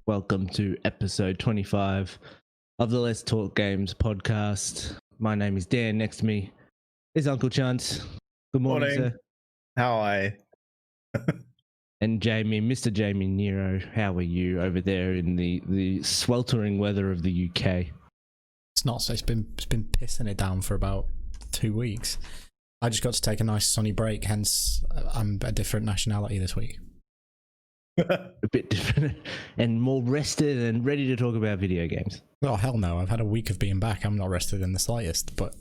Welcome to episode 25 of the Let's Talk Games podcast. My name is Dan. Next to me is Uncle Chunt. Good morning, sir. How are you? And Jamie, Mr. Jamie Nero. How are you over there in the sweltering weather of the UK? It's not. So it's been pissing it down for about 2 weeks. I just got to take a nice sunny break. Hence, I'm a different nationality this week. A bit different and more rested and ready to talk about video games. Oh, hell no. I've had a week of being back. I'm not rested in the slightest, but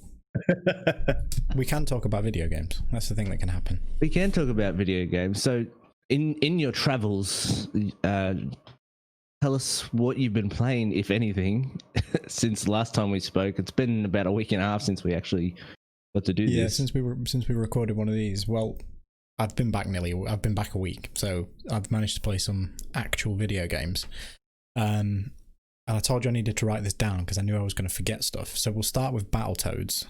we can talk about video games. That's the thing that can happen. We can talk about video games. So in your travels, tell us what you've been playing, if anything, since the last time we spoke. It's been about a week and a half since we actually got to do this. Yeah, since we recorded one of these. Well, I've been back a week, so I've managed to play some actual video games. And I told you I needed to write this down because I knew I was going to forget stuff. So we'll start with Battletoads.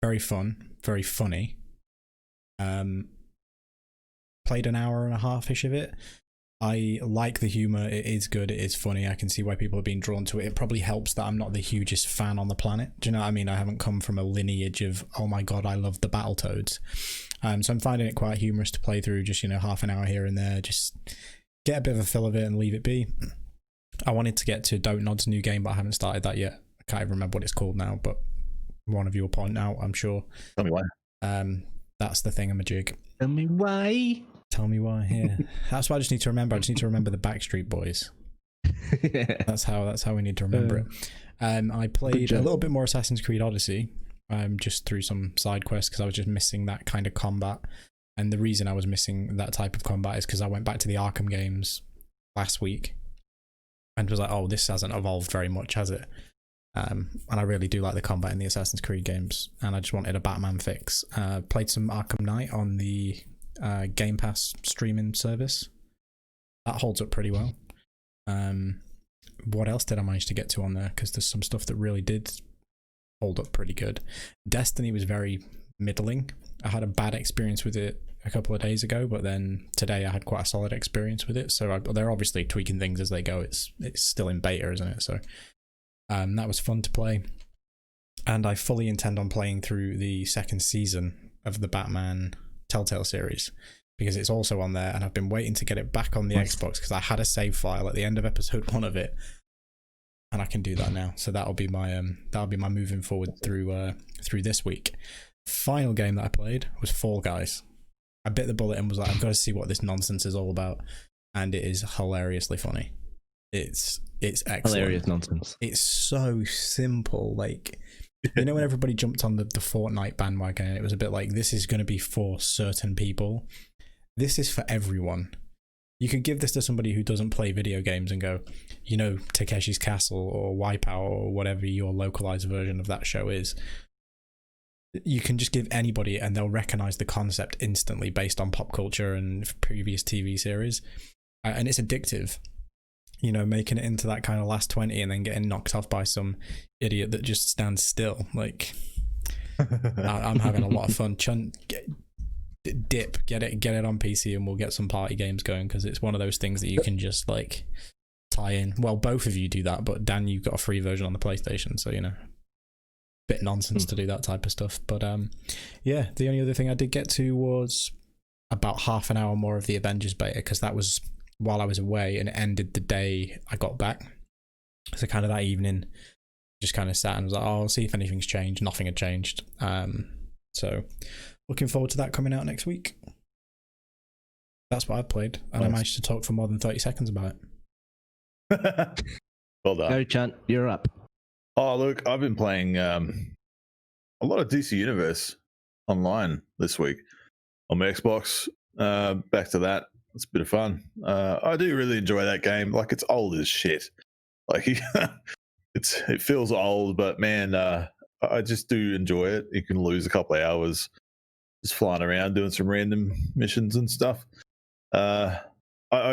Very fun, very funny. Played an hour and a half-ish of it. I like the humor. It is good. It is funny. I can see why people are being drawn to it. It probably helps that I'm not the hugest fan on the planet. Do you know what I mean? I haven't come from a lineage of, oh my god, I love the Battletoads. So I'm finding it quite humorous to play through, just, half an hour here and there. Just get a bit of a fill of it and leave it be. I wanted to get to Dontnod's new game, but I haven't started that yet. I can't even remember what it's called now, but one of you will point out, I'm sure. Tell me why. That's the thingamajig. Tell me why. Tell me why. Yeah, that's what I just need to remember. I just need to remember the Backstreet Boys. Yeah. That's how we need to remember it. I played a little bit more Assassin's Creed Odyssey, just through some side quests because I was just missing that kind of combat. And the reason I was missing that type of combat is because I went back to the Arkham games last week and was like, oh, this hasn't evolved very much, has it? And I really do like the combat in the Assassin's Creed games, and I just wanted a Batman fix. Played some Arkham Knight on the Game Pass streaming service. That holds up pretty well. What else did I manage to get to on there? Because there's some stuff that really did hold up pretty good. Destiny was very middling. I had a bad experience with it a couple of days ago, but then today I had quite a solid experience with it. So they're obviously tweaking things as they go. It's still in beta, isn't it? So that was fun to play. And I fully intend on playing through the second season of the Batman Telltale series because it's also on there, and I've been waiting to get it back on the Xbox because I had a save file at the end of episode 1 of it, and I can do that now. So that'll be my moving forward through this week. Final game that I played was Fall Guys. I bit the bullet and was like, I've got to see what this nonsense is all about, and it is hilariously funny. It's excellent. Hilarious nonsense. It's so simple, like, when everybody jumped on the Fortnite bandwagon, and it was a bit like, this is going to be for certain people. This is for everyone. You could give this to somebody who doesn't play video games and go, Takeshi's Castle or Wipeout or whatever your localized version of that show is. You can just give anybody and they'll recognize the concept instantly based on pop culture and previous TV series. And it's addictive. Making it into that kind of last 20 and then getting knocked off by some idiot that just stands still. Like, I'm having a lot of fun. Chunt, get it on PC, and we'll get some party games going because it's one of those things that you can just like tie in. Well, both of you do that, but Dan, you've got a free version on the PlayStation, so bit nonsense to do that type of stuff. But yeah, the only other thing I did get to was about half an hour more of the Avengers beta because that was while I was away, and it ended the day I got back. So kind of that evening, just kind of sat and was like, oh, I'll see if anything's changed. Nothing had changed. So looking forward to that coming out next week. That's what I played, and nice. I managed to talk for more than 30 seconds about it. Well done. Go, Chunt, you're up. Oh, look, I've been playing a lot of DC Universe online this week on my Xbox. Back to that. It's a bit of fun. I do really enjoy that game. Like, it's old as shit. Like, it feels old, but man, I just do enjoy it. You can lose a couple of hours just flying around doing some random missions and stuff. I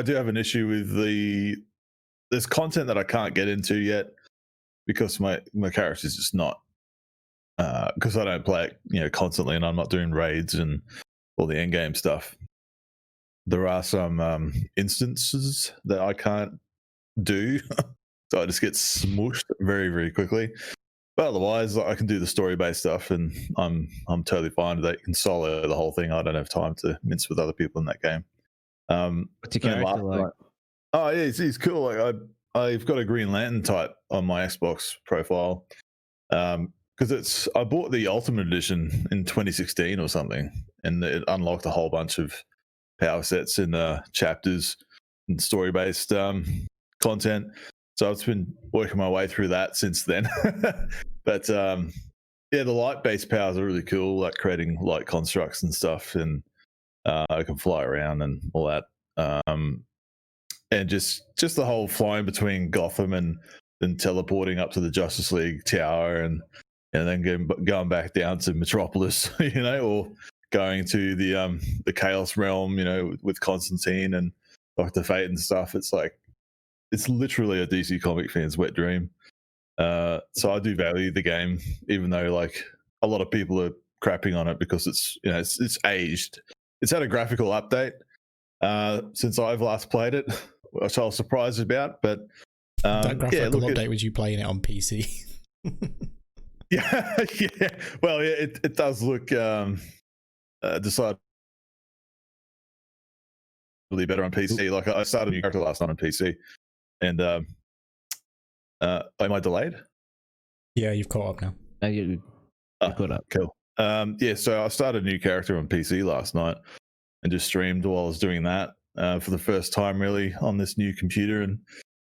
do have an issue with there's content that I can't get into yet because my character is just not, because I don't play it, constantly, and I'm not doing raids and all the end game stuff. There are some instances that I can't do. So I just get smooshed very, very quickly. But otherwise, I can do the story-based stuff, and I'm totally fine with that. You can solo the whole thing. I don't have time to mince with other people in that game. What's your character like? Oh yeah, he's cool. Like I've got a Green Lantern type on my Xbox profile, because I bought the Ultimate Edition in 2016 or something, and it unlocked a whole bunch of power sets and chapters and story-based content. So I've been working my way through that since then. But yeah, the light-based powers are really cool, like creating light constructs and stuff, and I can fly around and all that. And just the whole flying between Gotham and then teleporting up to the Justice League Tower and then going back down to Metropolis, or going to the Chaos Realm, with Constantine and Dr. Fate and stuff. It's like, it's literally a DC comic fan's wet dream. So I do value the game, even though like a lot of people are crapping on it because it's aged. It's had a graphical update since I've last played it, which I was surprised about. But that graphical update was you playing it on PC? yeah. Well, yeah, it does look decidedly better on PC. Like I started a new character last night on PC, and am I delayed? Yeah, you've caught up now. You're caught up. Cool. Yeah, so I started a new character on PC last night and just streamed while I was doing that for the first time really on this new computer, and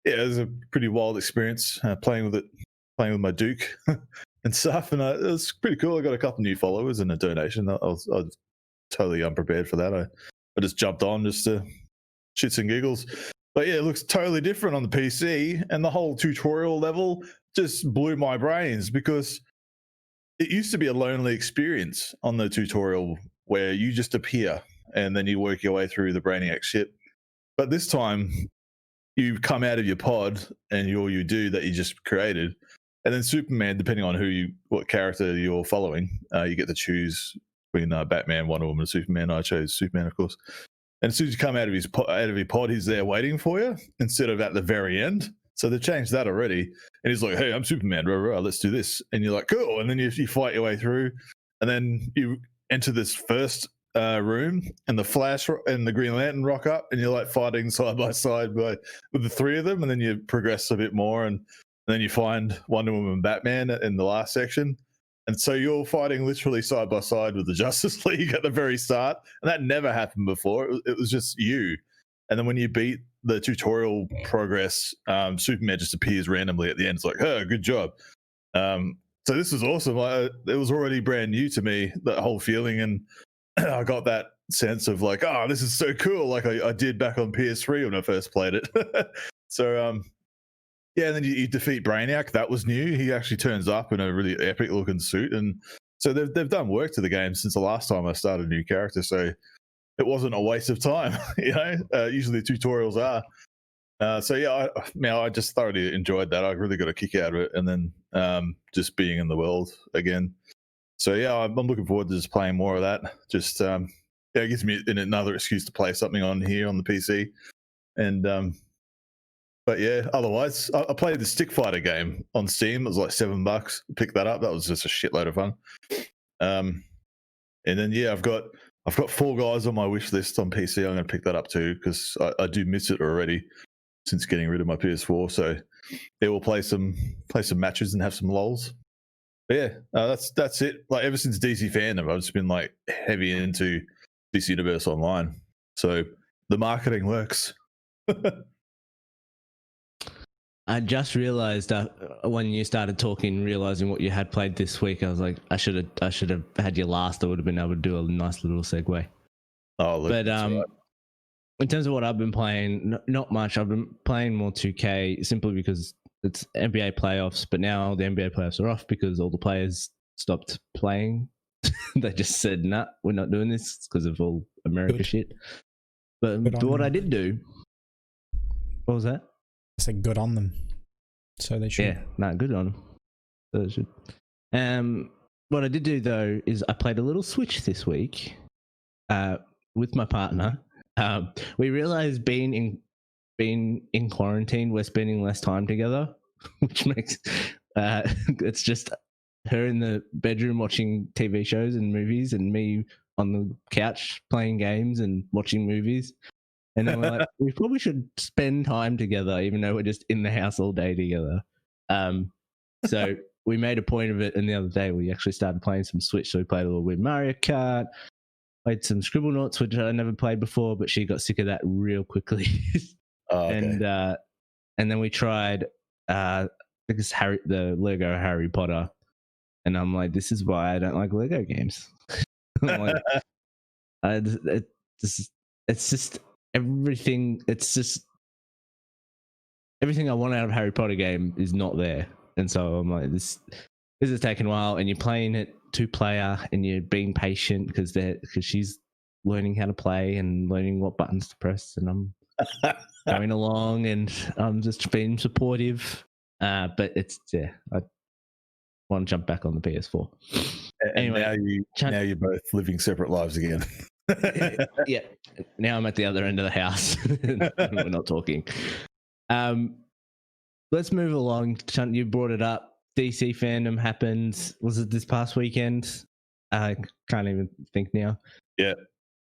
yeah, it was a pretty wild experience playing with my Duke and stuff, and it was pretty cool. I got a couple new followers and a donation. I was totally unprepared for that. I just jumped on just to shits and giggles. But yeah, it looks totally different on the PC, and the whole tutorial level just blew my brains because it used to be a lonely experience on the tutorial where you just appear and then you work your way through the Brainiac ship. But this time, you come out of your pod and all you do that you just created, and then Superman, depending on what character you're following, you get to choose between Batman, Wonder Woman, and Superman. I chose Superman, of course. And as soon as you come out of your pod, he's there waiting for you instead of at the very end. So they've changed that already. And he's like, "Hey, I'm Superman. Rah, rah, let's do this." And you're like, "Cool." And then you fight your way through, and then you enter this first room, and the Flash and the Green Lantern rock up, and you're like fighting side by side with the three of them. And then you progress a bit more, and then you find Wonder Woman and Batman in the last section. And so you're fighting literally side by side with the Justice League at the very start. And that never happened before. It was just you. And then when you beat the tutorial progress, Superman just appears randomly at the end. It's like, "Oh, good job." So this is awesome. It was already brand new to me, that whole feeling. And I got that sense of like, "Oh, this is so cool." Like I did back on PS3 when I first played it. So, yeah, and then you defeat Brainiac. That was new. He actually turns up in a really epic looking suit. And so they've done work to the game since the last time I started a new character. So it wasn't a waste of time, usually tutorials are. So yeah, I just thoroughly enjoyed that. I really got a kick out of it. And then just being in the world again. So yeah, I'm looking forward to just playing more of that. Just it gives me another excuse to play something on here on the PC. And but yeah, otherwise, I played the Stick Fighter game on Steam. It was like $7. Picked that up. That was just a shitload of fun. And then yeah, I've got Fall Guys on my wish list on PC. I'm going to pick that up too because I do miss it already since getting rid of my PS4. So yeah, we'll play some matches and have some lols. But yeah, that's it. Like ever since DC Fandome, I've just been like heavy into DC Universe Online. So the marketing works. I just realized when you started talking, realizing what you had played this week, I was like, I should have had you last. I would have been able to do a nice little segue. Oh, look, but right. In terms of what I've been playing, not much. I've been playing more 2K simply because it's NBA playoffs. But now the NBA playoffs are off because all the players stopped playing. They just said, "Nah, we're not doing this because of all America shit." But what I did do, what was that? I said good on them. So they should. Yeah, good on them. So they should. What I did do though is I played a little Switch this week with my partner. We realized being being in quarantine, we're spending less time together, which makes it's just her in the bedroom watching TV shows and movies, and me on the couch playing games and watching movies. And then we're like, we probably should spend time together, even though we're just in the house all day together. So we made a point of it, and the other day we actually started playing some Switch. So we played a little bit Mario Kart, played some Scribblenauts, which I never played before, but she got sick of that real quickly. Oh, okay. And then we tried because the Lego Harry Potter, and I'm like, this is why I don't like Lego games. I'm like, it's just everything. It's just everything I want out of Harry Potter game is not there, and so I'm like, this is taking a while, and you're playing it 2-player, and you're being patient because she's learning how to play and learning what buttons to press, and I'm going along, and I'm just being supportive. But it's I want to jump back on the PS4. And anyway, now you're both living separate lives again. Yeah. Now I'm at the other end of the house. We're not talking. Let's move along. Chunt, you brought it up. DC Fandome happened. Was it this past weekend? I can't even think now. Yeah.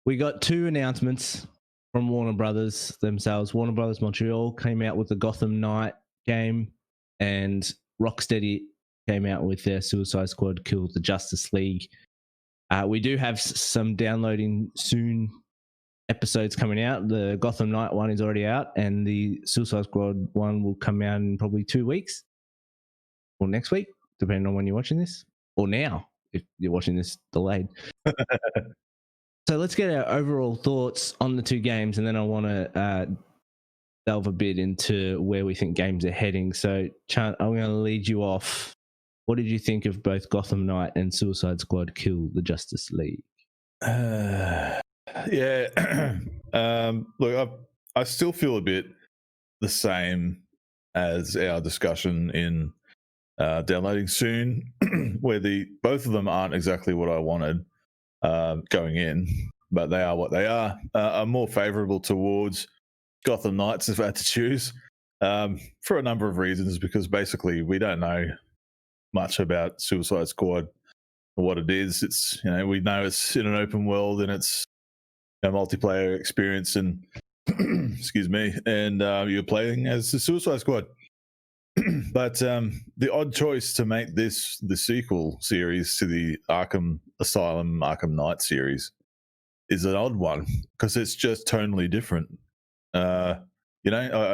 We got 2 announcements from Warner Brothers themselves. Warner Brothers Montreal came out with the Gotham Knight game, and Rocksteady came out with their Suicide Squad Kill the Justice League. We do have some downloading soon episodes coming out. The Gotham Knight one is already out, and the Suicide Squad one will come out in probably 2 weeks or next week, depending on when you're watching this, or now if you're watching this delayed. So let's get our overall thoughts on the 2 games, and then I want to delve a bit into where we think games are heading. So, Chunt, I'm going to lead you off. What did you think of both Gotham Knight and Suicide Squad Kill the Justice League? Yeah. Look, I still feel a bit the same as our discussion in downloading soon, where both of them aren't exactly what I wanted going in, but they are what they are. I'm more favourable towards Gotham Knights if I had to choose, for a number of reasons, because basically we don't know much about Suicide Squad or what it is. It's, we know it's in an open world and it's a multiplayer experience, and excuse me, and you're playing as the Suicide Squad. But the odd choice to make this the sequel series to the Arkham Asylum, Arkham Knight series is an odd one, because it's just tonally different. I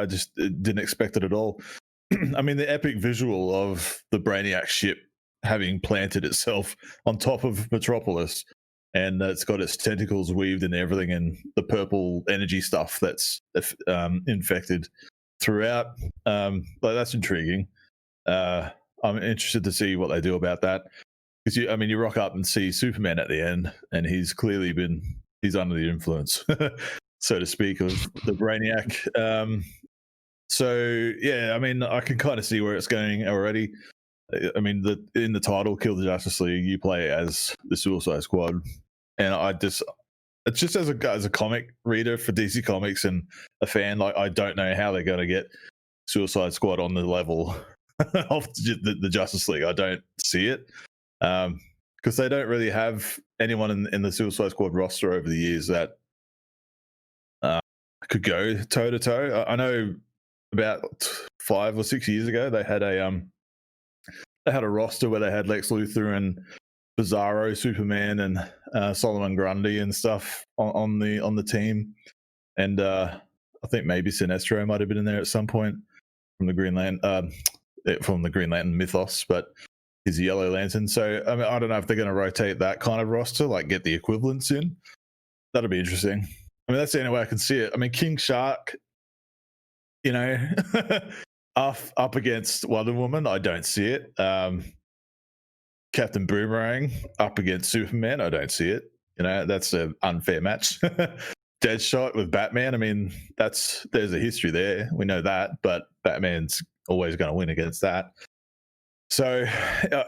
just didn't expect it at all. I mean, the epic visual of the Brainiac ship having planted itself on top of Metropolis, and it's got its tentacles weaved and everything, and the purple energy stuff that's infected throughout. That's intriguing. I'm interested to see what they do about that, because you rock up and see Superman at the end, and he's clearly he's under the influence, so to speak, of the Brainiac. So yeah, I mean, I can kind of see where it's going already. I mean, in the title, Kill the Justice League, you play as the Suicide Squad, and it's just as a comic reader for DC Comics and a fan, like, I don't know how they're going to get Suicide Squad on the level of the Justice League. I don't see it, because they don't really have anyone in the Suicide Squad roster over the years that could go toe to toe. I know about 5 or 6 years ago they had a roster where they had Lex Luthor and Bizarro, Superman, and Solomon Grundy and stuff on the team, and I think maybe Sinestro might have been in there at some point from the Green Lantern mythos, but he's a Yellow Lantern. So I mean, I don't know if they're going to rotate that kind of roster, like get the equivalents in. That'll be interesting. I mean, that's the only way I can see it. I mean, King Shark, up against Wonder Woman, I don't see it. Captain Boomerang up against Superman, I don't see it. That's an unfair match. Deadshot with Batman, I mean, there's a history there. We know that, but Batman's always going to win against that. So,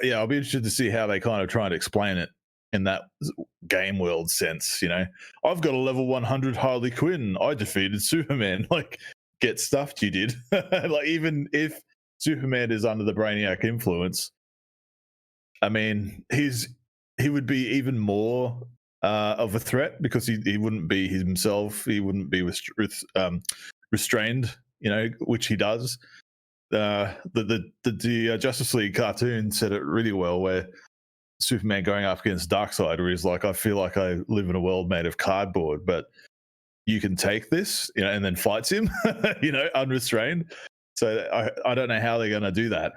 yeah, I'll be interested to see how they kind of try and explain it in that game world sense. I've got a level 100 Harley Quinn. I defeated Superman. Like, get stuffed you did. Like, even if Superman is under the Brainiac influence, I mean, he would be even more of a threat because he wouldn't be himself. He wouldn't be restrained, which he does. The Justice League cartoon said it really well, where Superman going up against Darkseid, where he's like, I feel like I live in a world made of cardboard, but you can take this, and then fights him, unrestrained. So I don't know how they're going to do that.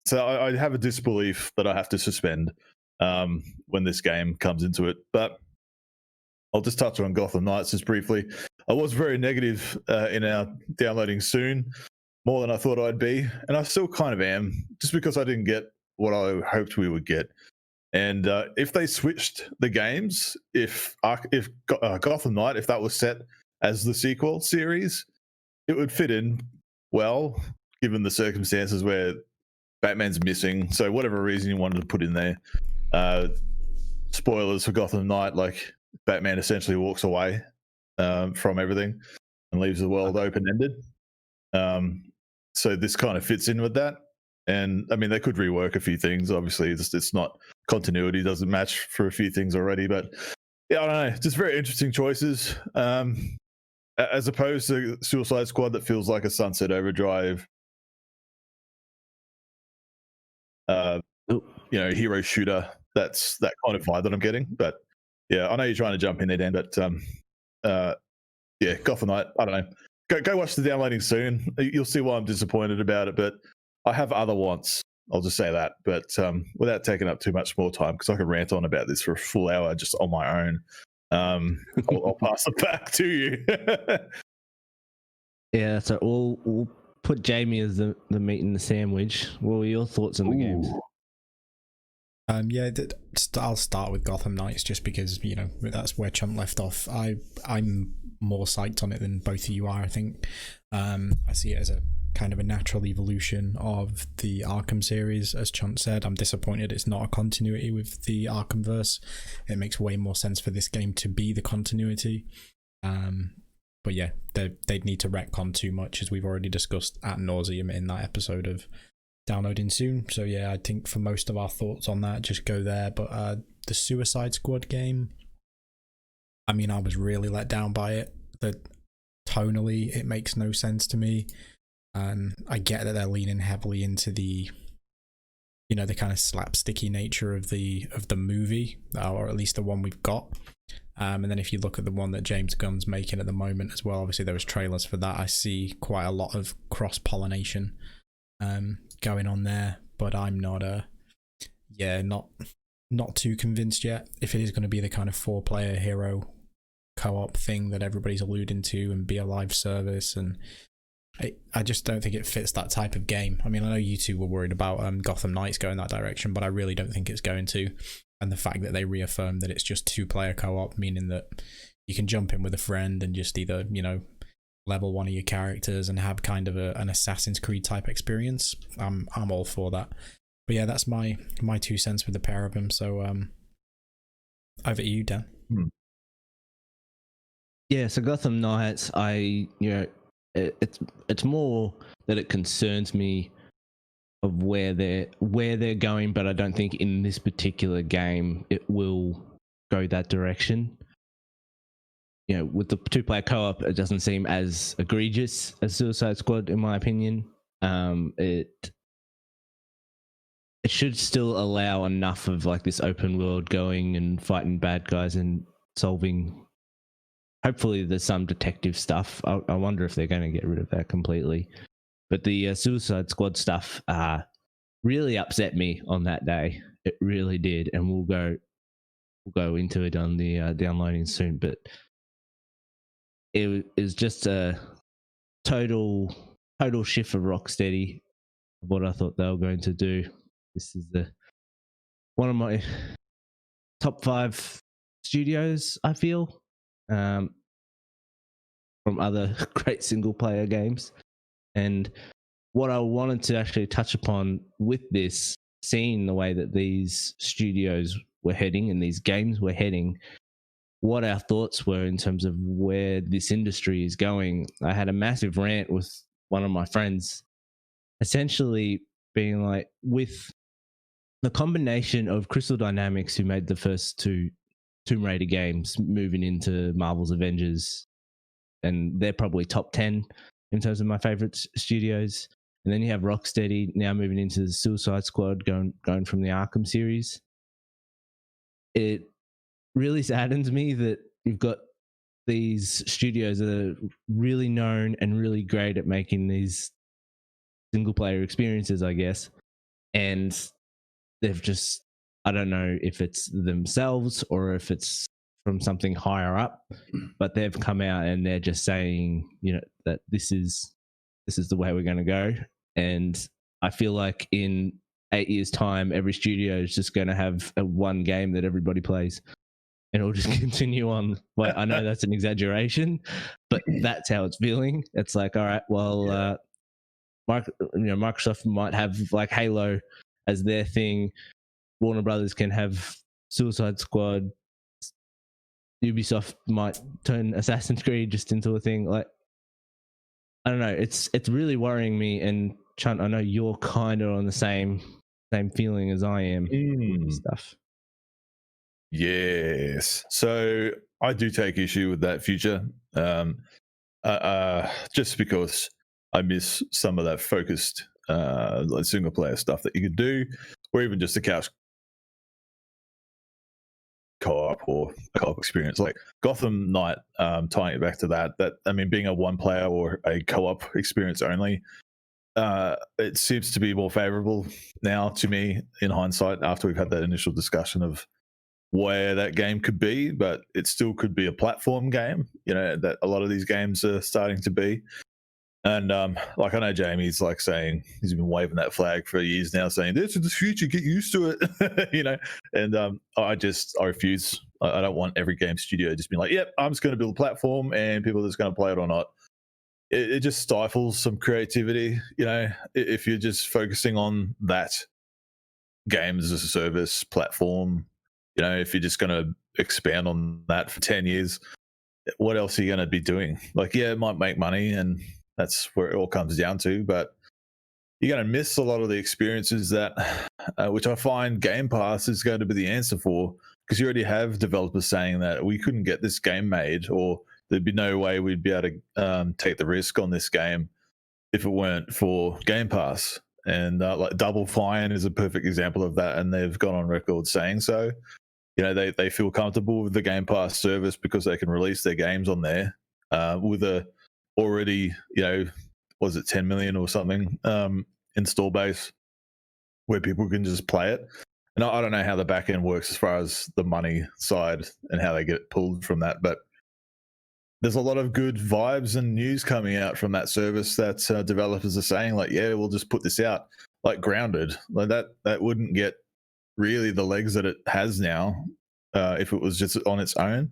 So I have a disbelief that I have to suspend when this game comes into it. But I'll just touch on Gotham Knights just briefly. I was very negative in our downloading soon, more than I thought I'd be, and I still kind of am, just because I didn't get what I hoped we would get. And if they switched the games, if Gotham Knight, if that was set as the sequel series, it would fit in well, given the circumstances where Batman's missing. So whatever reason you wanted to put in there, spoilers for Gotham Knight, like Batman essentially walks away from everything and leaves the world open-ended. So this kind of fits in with that. And I mean, they could rework a few things. Obviously, it's not continuity, doesn't match for a few things already. But yeah, I don't know. Just very interesting choices. As opposed to Suicide Squad, that feels like a Sunset Overdrive, hero shooter. That's that kind of vibe that I'm getting. But yeah, I know you're trying to jump in there, Dan. But yeah, Gotham Knight. I don't know. Go watch the downloading soon. You'll see why I'm disappointed about it. But I have other wants. I'll just say that. But without taking up too much more time, because I could rant on about this for a full hour just on my own. I'll pass it back to you. Yeah, so we'll put Jamie as the meat in the sandwich. What were your thoughts on the games? I'll start with Gotham Knights just because that's where Chunt left off. I'm more psyched on it than both of you are. I think I see it as a kind of a natural evolution of the Arkham series. As Chunt said, I'm disappointed it's not a continuity with the Arkhamverse. It makes way more sense for this game to be the continuity. But yeah, they'd need to retcon too much, as we've already discussed ad nauseum in that episode of downloading soon. So yeah, I think for most of our thoughts on that, just go there. But the Suicide Squad game, I mean, I was really let down by it. That tonally, it makes no sense to me. And I get that they're leaning heavily into the the kind of slapsticky nature of the movie, or at least the one we've got. And then if you look at the one that James Gunn's making at the moment as well, obviously there was trailers for that. I see quite a lot of cross-pollination going on there, but I'm not too convinced yet. If it is going to be the kind of 4-player hero co-op thing that everybody's alluding to and be a live service, and I just don't think it fits that type of game. I mean, I know you two were worried about Gotham Knights going that direction, but I really don't think it's going to. And the fact that they reaffirmed that it's just 2-player co-op, meaning that you can jump in with a friend and just either, level one of your characters and have kind of an Assassin's Creed type experience. I'm all for that. But yeah, that's my 2 cents with the pair of them. So over to you, Dan. Yeah, so Gotham Knights, it's more that it concerns me of where they're going, but I don't think in this particular game it will go that direction. With the 2-player co-op, it doesn't seem as egregious as Suicide Squad, in my opinion. It should still allow enough of like this open world going and fighting bad guys and solving. Hopefully there's some detective stuff. I wonder if they're going to get rid of that completely. But the Suicide Squad stuff really upset me on that day. It really did, and we'll go into it on the downloading soon. But it is just a total shift for Rocksteady of what I thought they were going to do. This is one of my top 5 studios, I feel. From other great single player games. And what I wanted to actually touch upon with this, seeing the way that these studios were heading and these games were heading, what our thoughts were in terms of where this industry is going. I had a massive rant with one of my friends, essentially being like, with the combination of Crystal Dynamics, who made the first two Tomb Raider games, moving into Marvel's Avengers, and they're probably top 10 in terms of my favorite studios. And then you have Rocksteady now moving into the Suicide Squad, going from the Arkham series. It really saddens me that you've got these studios that are really known and really great at making these single player experiences, I guess. And they've just, I don't know if it's themselves or if it's from something higher up, but they've come out and they're just saying, you know, that this is the way we're going to go. And I feel like in 8 years' time, every studio is just going to have one game that everybody plays, and it'll just continue on. Well, I know that's an exaggeration, but that's how it's feeling. It's like, all right, well, Microsoft might have like Halo as their thing. Warner Brothers can have Suicide Squad. Ubisoft might turn Assassin's Creed just into a thing. Like, I don't know. It's really worrying me. And Chunt, I know you're kind of on the same feeling as I am. Stuff. Yes. So I do take issue with that future. Just because I miss some of that focused like single player stuff that you could do, or even just a couch co-op or a co-op experience like Gotham Knight. Tying it back to that, I mean, being a one player or a co-op experience only, it seems to be more favorable now to me in hindsight after we've had that initial discussion of where that game could be, but it still could be a platform game, you know, that a lot of these games are starting to be. And like, I know Jamie's like saying, he's been waving that flag for years now, saying this is the future, get used to it. You know. And I refuse. I don't want every game studio just being like, yep, I'm just going to build a platform and people are just going to play it or not. It just stifles some creativity, you know, if you're just focusing on that games as a service platform. You know, if you're just going to expand on that for 10 years, what else are you going to be doing? Like, yeah, it might make money and that's where it all comes down to, but you're going to miss a lot of the experiences that, which I find Game Pass is going to be the answer for, because you already have developers saying that we couldn't get this game made, or there'd be no way we'd be able to take the risk on this game if it weren't for Game Pass. And like Double Fine is a perfect example of that, and they've gone on record saying so. You know, they feel comfortable with the Game Pass service because they can release their games on there with a already, you know, was it 10 million or something install base where people can just play it. And I don't know how the back end works as far as the money side and how they get pulled from that, but there's a lot of good vibes and news coming out from that service that developers are saying, like, yeah, we'll just put this out, like Grounded. Like that wouldn't get really the legs that it has now if it was just on its own.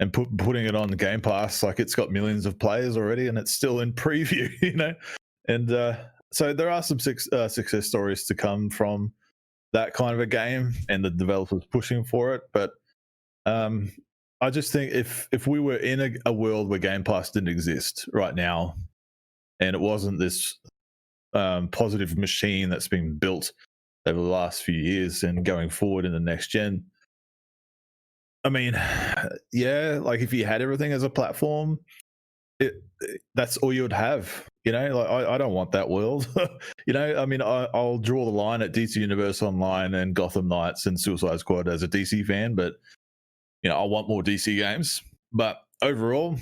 And putting it on the Game Pass, like, it's got millions of players already and it's still in preview, you know. And so there are some success stories to come from that kind of a game and the developers pushing for it. But I just think if we were in a world where Game Pass didn't exist right now and it wasn't this positive machine that's been built over the last few years and going forward in the next gen, I mean, yeah, like if you had everything as a platform, that's all you would have, you know. Like I don't want that world. You know, I mean, I'll draw the line at DC Universe Online and Gotham Knights and Suicide Squad as a DC fan, but you know, I want more DC games. But overall,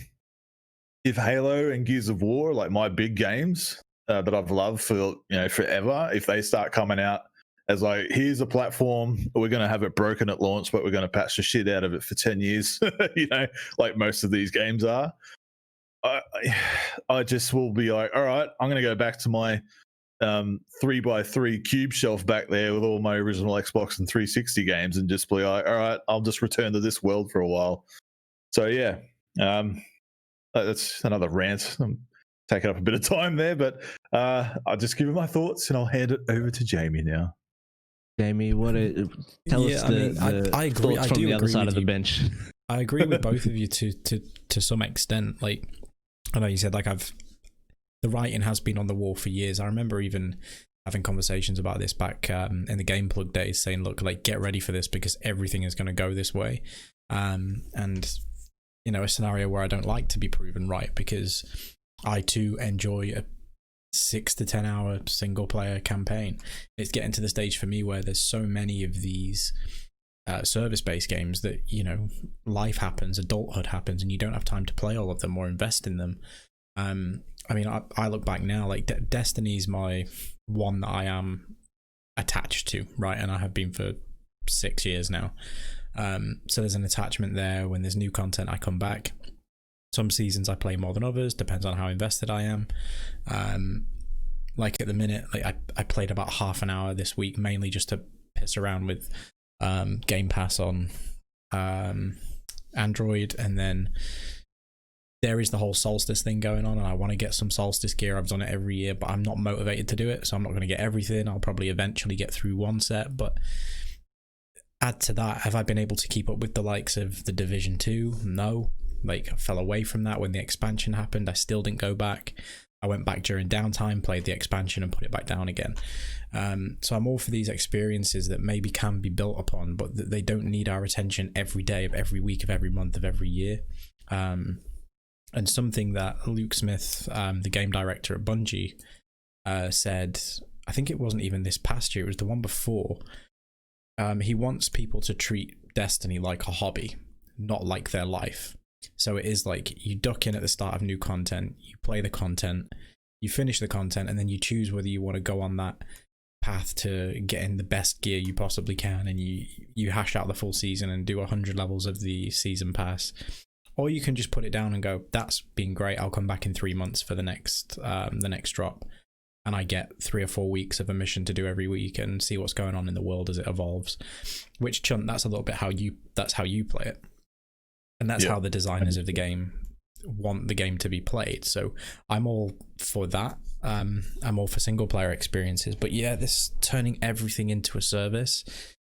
if Halo and Gears of War, like my big games that I've loved for, you know, forever, if they start coming out as like, here's a platform, we're going to have it broken at launch, but we're going to patch the shit out of it for 10 years, you know, like most of these games are, I just will be like, all right, I'm going to go back to my 3x3 cube shelf back there with all my original Xbox and 360 games and just be like, all right, I'll just return to this world for a while. So yeah, that's another rant. I'm taking up a bit of time there, but I'll just give you my thoughts and I'll hand it over to Jamie now. Jamie, tell us the I agree. thoughts from the other side of the bench. I agree with both of you to some extent. Like, I know you said like the writing has been on the wall for years. I remember even having conversations about this back in the Game Plug days, saying, look, like, get ready for this because everything is going to go this way. And you know, a scenario where I don't like to be proven right, because I too enjoy a 6 to 10 hour single player campaign. It's getting to the stage for me where there's so many of these service-based games that, you know, life happens, adulthood happens, and you don't have time to play all of them or invest in them. I mean, I look back now, like Destiny's my one that I am attached to, right? And I have been for 6 years now. So there's an attachment there. When there's new content, I come back. Some seasons I play more than others, depends on how invested I am. Like at the minute, like I played about half an hour this week, mainly just to piss around with Game Pass on Android, and then there is the whole Solstice thing going on, and I want to get some Solstice gear. I've done it every year, but I'm not motivated to do it, so I'm not going to get everything. I'll probably eventually get through one set, but add to that, have I been able to keep up with the likes of the Division 2? No. Like, I fell away from that when the expansion happened. I still didn't go back. I went back during downtime, played the expansion, and put it back down again. So I'm all for these experiences that maybe can be built upon, but they don't need our attention every day of every week of every month of every year. And something that Luke Smith, the game director at Bungie, said, I think it wasn't even this past year, it was the one before. He wants people to treat Destiny like a hobby, not like their life. So it is like you duck in at the start of new content, you play the content, you finish the content, and then you choose whether you want to go on that path to getting the best gear you possibly can, and you hash out the full season and do 100 levels of the season pass. Or you can just put it down and go, that's been great, I'll come back in 3 months for the next drop. And I get 3 or 4 weeks of a mission to do every week and see what's going on in the world as it evolves. Which, Chunt, that's a little bit how you play it. And that's how the designers of the game want the game to be played. So I'm all for that. I'm all for single player experiences. But yeah, this turning everything into a service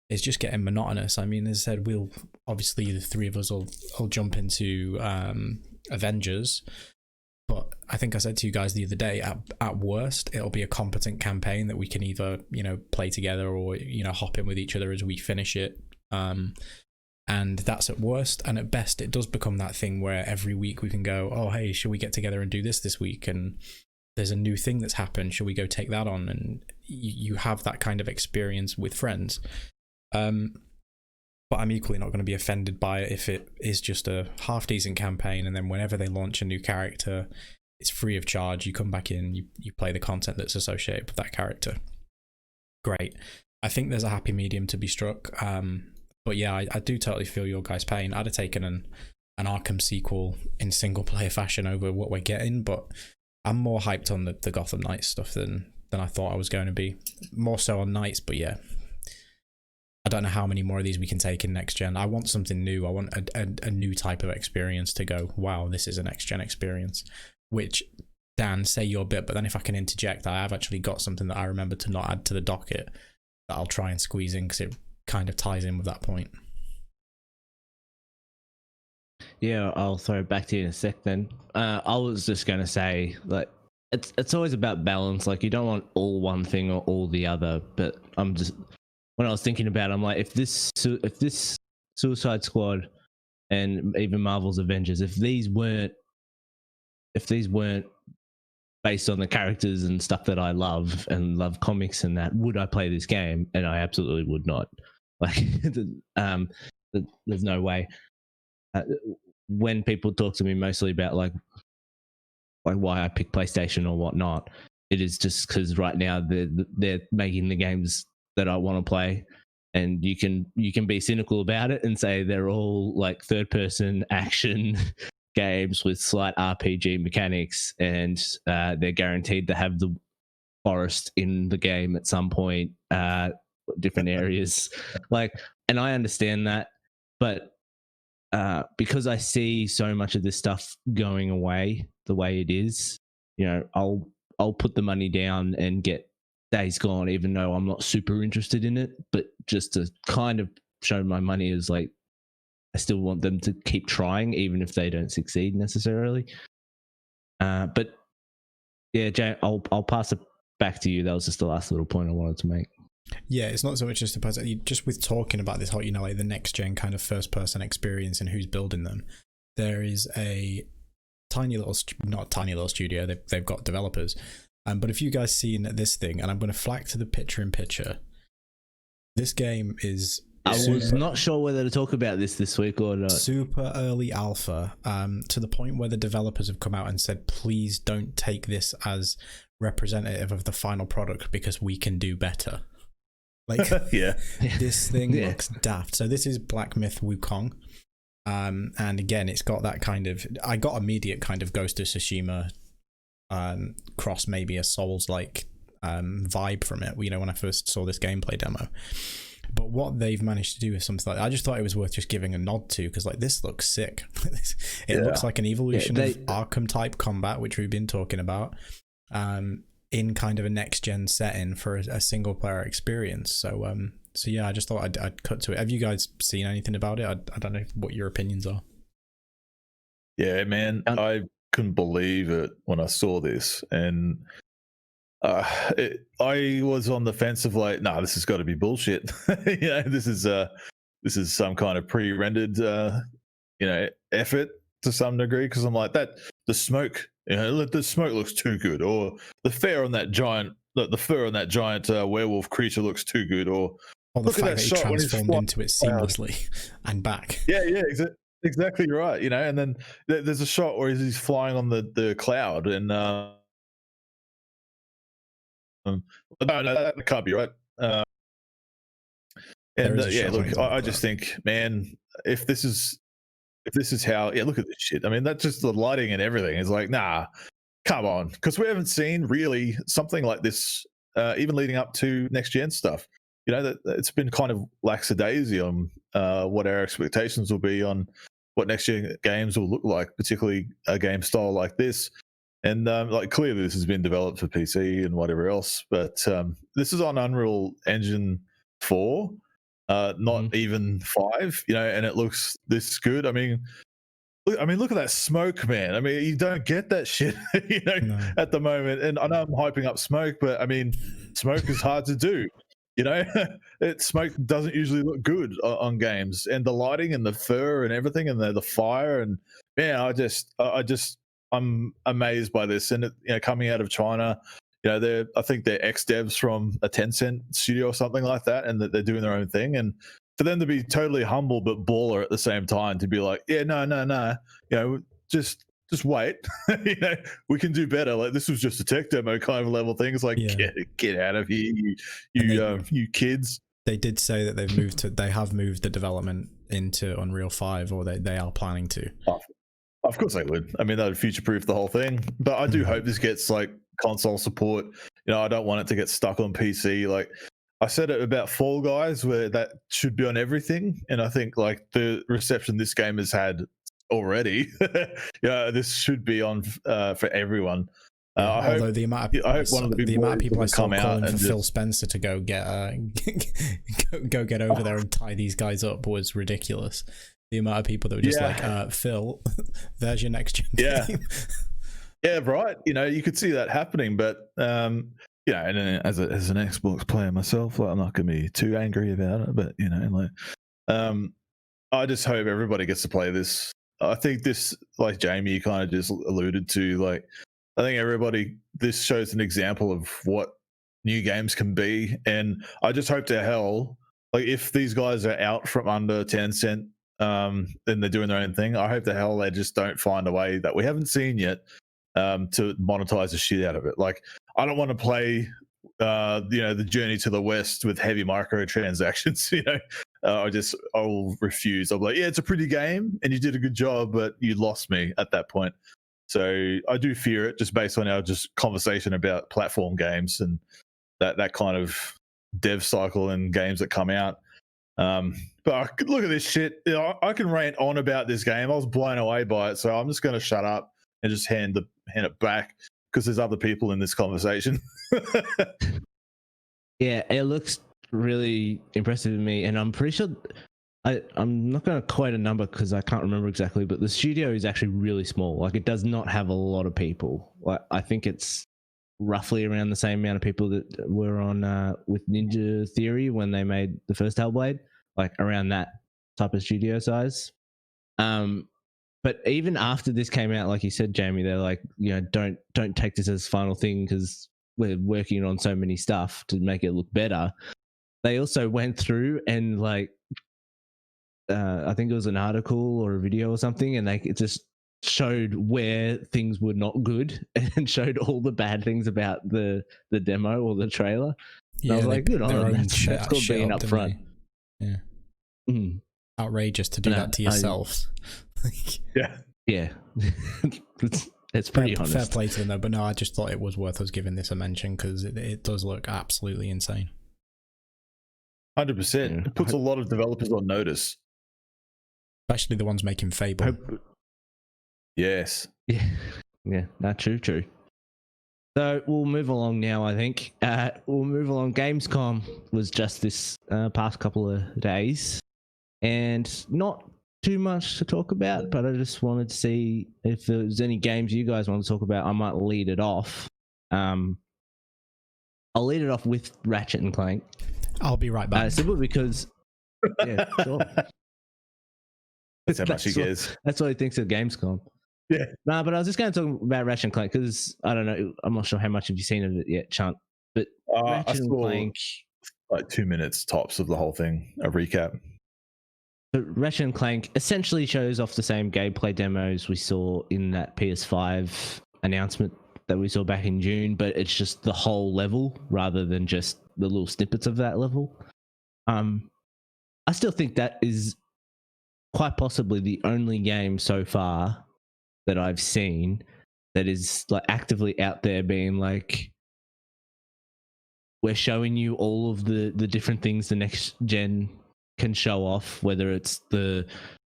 is just getting monotonous. I mean, as I said, we'll obviously the three of us will jump into Avengers. But I think I said to you guys the other day, at worst, it'll be a competent campaign that we can either, you know, play together or, you know, hop in with each other as we finish it. And that's at worst. And at best, it does become that thing where every week we can go, oh, hey, should we get together and do this week? And there's a new thing that's happened. Should we go take that on? And you have that kind of experience with friends. But I'm equally not going to be offended by it if it is just a half decent campaign, and then whenever they launch a new character, it's free of charge. You come back in, you play the content that's associated with that character. Great. I think there's a happy medium to be struck. But yeah, I do totally feel your guys' pain. I'd have taken an Arkham sequel in single player fashion over what we're getting, but I'm more hyped on the Gotham Knights stuff than I thought I was going to be. More so on Knights, but yeah. I don't know how many more of these we can take in next gen. I want something new. I want a new type of experience to go, wow, this is a next gen experience. Which, Dan, say your bit, but then if I can interject, I have actually got something that I remember to not add to the docket that I'll try and squeeze in because it kind of ties in with that point. Yeah, I'll throw it back to you in a sec then. I was just going to say, like, it's always about balance. Like, you don't want all one thing or all the other, but when I was thinking about it, I'm like, if this Suicide Squad and even Marvel's Avengers, if these weren't based on the characters and stuff that I love and love comics and that, would I play this game? And I absolutely would not. Like, there's no way. When people talk to me mostly about like why I pick PlayStation or whatnot, it is just because right now they're making the games that I want to play, and you can be cynical about it and say they're all like third person action games with slight RPG mechanics, and they're guaranteed to have the forest in the game at some point, different areas, like, and I understand that, but because I see so much of this stuff going away the way it is, you know, I'll put the money down and get Days Gone, even though I'm not super interested in it, but just to kind of show my money is like, I still want them to keep trying, even if they don't succeed necessarily. But yeah, Jay, I'll pass it back to you. That was just the last little point I wanted to make. Yeah, it's not so much just about just with talking about this whole, like the next gen kind of first person experience and who's building them. There is a tiny little, not tiny little studio. They've got developers. But if you guys seen this thing, and I'm going to flag to the picture-in-picture, this game is. I was not sure whether to talk about this week or not. Super early alpha, to the point where the developers have come out and said, please don't take this as representative of the final product because we can do better. Like, yeah, this thing looks daft. So this is Black Myth Wukong. And again, it's got that kind of, I got immediate kind of Ghost of Tsushima cross maybe a Souls-like vibe from it, you know, when I first saw this gameplay demo. But what they've managed to do is something like, I just thought it was worth just giving a nod to, because like this looks sick. It looks like an evolution of Arkham type combat, which we've been talking about, in kind of a next gen setting for a single player experience. So yeah, I just thought I'd cut to it. Have you guys seen anything about it? I don't know what your opinions are. Yeah, man, I couldn't believe it when I saw this, and I was on the fence of like, nah, this has got to be bullshit. You know, this is some kind of pre-rendered, you know, effort to some degree, because I'm like, that the smoke, you know, the smoke looks too good, or the fur on that giant, werewolf creature looks too good, or the fact that he transformed into it seamlessly and back. Yeah, exactly right. You know, and then there's a shot where he's flying on the cloud, and no, that can't be right. Look, I just think, man, if this is how, look at this shit. I mean, that's just the lighting and everything. It's like, nah, come on, because we haven't seen really something like this, even leading up to next gen stuff. You know, that it's been kind of lackadaisy on what our expectations will be on what next gen games will look like, particularly a game style like this. And like, clearly this has been developed for PC and whatever else, but this is on Unreal Engine 4, not even 5, you know, and it looks this good. I mean, look at that smoke, man. I mean, you don't get that shit, you know, at the moment. And I know I'm hyping up smoke, but I mean, smoke is hard to do. You know, smoke doesn't usually look good on games, and the lighting and the fur and everything, and the fire, and man, I'm amazed by this. And it, you know, coming out of China, you know, I think they're ex-devs from a Tencent studio or something like that, and that they're doing their own thing. And for them to be totally humble but baller at the same time, to be like, yeah, no, you know, just wait, you know, we can do better. Like, this was just a tech demo kind of level thing. It's like, get out of here, you kids. They did say that they have moved the development into Unreal 5, or they are planning to. Of course they would. I mean, that would future-proof the whole thing. But I do hope this gets like console support. You know, I don't want it to get stuck on PC. Like I said it about Fall Guys, where that should be on everything. And I think like the reception this game has had already, this should be on for everyone. Although the amount of people I saw calling for Phil Spencer to go get over there and tie these guys up was ridiculous. The amount of people that were just like, Phil, there's your next gen game. Yeah, right. You know, you could see that happening, but and as an Xbox player myself, like, I'm not going to be too angry about it. But you know, like, I just hope everybody gets to play this. I think this, like Jamie kind of just alluded to, like, I think this shows an example of what new games can be, and I just hope to hell, like, if these guys are out from under Tencent, then they're doing their own thing. I hope to hell they just don't find a way that we haven't seen yet to monetize the shit out of it. Like, I don't want to play, the Journey to the West with heavy microtransactions. You know, I'll refuse. I'll be like, yeah, it's a pretty game and you did a good job, but you lost me at that point. So I do fear it, just based on our just conversation about platform games and that kind of dev cycle and games that come out. But look at this shit. You know, I can rant on about this game. I was blown away by it, so I'm just going to shut up and just hand it back, because there's other people in this conversation. Yeah, it looks really impressive to me, and I'm pretty sure I'm not going to quote a number because I can't remember exactly, but the studio is actually really small. Like, it does not have a lot of people. Like, I think it's roughly around the same amount of people that were on with Ninja Theory when they made the first Hellblade, like around that type of studio size. But even after this came out, like you said, Jamie, they're like, don't take this as final thing because we're working on so many stuff to make it look better. They also went through and like, I think it was an article or a video or something, and it just showed where things were not good and showed all the bad things about the demo or the trailer. Yeah, I was like, good on them. That's called being upfront. Yeah. Mm. Outrageous to do that to yourselves. Yeah. It's pretty honest. Fair play to them though, but no, I just thought it was worth us giving this a mention because it does look absolutely insane. 100%. It puts a lot of developers on notice. Especially the ones making Fable. Yes. Yeah. No, true. So we'll move along now, I think. We'll move along. Gamescom was just this past couple of days. And not too much to talk about, but I just wanted to see if there's any games you guys want to talk about. I might lead it off. I'll lead it off with Ratchet and Clank. I'll be right back. Simply because... Yeah, sure. That's how much he gets. That's what he thinks of Gamescom. Yeah. Nah, but I was just going to talk about Ratchet and Clank because I don't know. I'm not sure how much have you seen of it yet, Chunt. But Ratchet and Clank, like 2 minutes tops of the whole thing. A recap. But Ratchet and Clank essentially shows off the same gameplay demos we saw in that PS5 announcement that we saw back in June, but it's just the whole level rather than just the little snippets of that level. I still think that is quite possibly the only game so far that I've seen that is like actively out there being like, we're showing you all of the different things the next gen can show off, whether it's the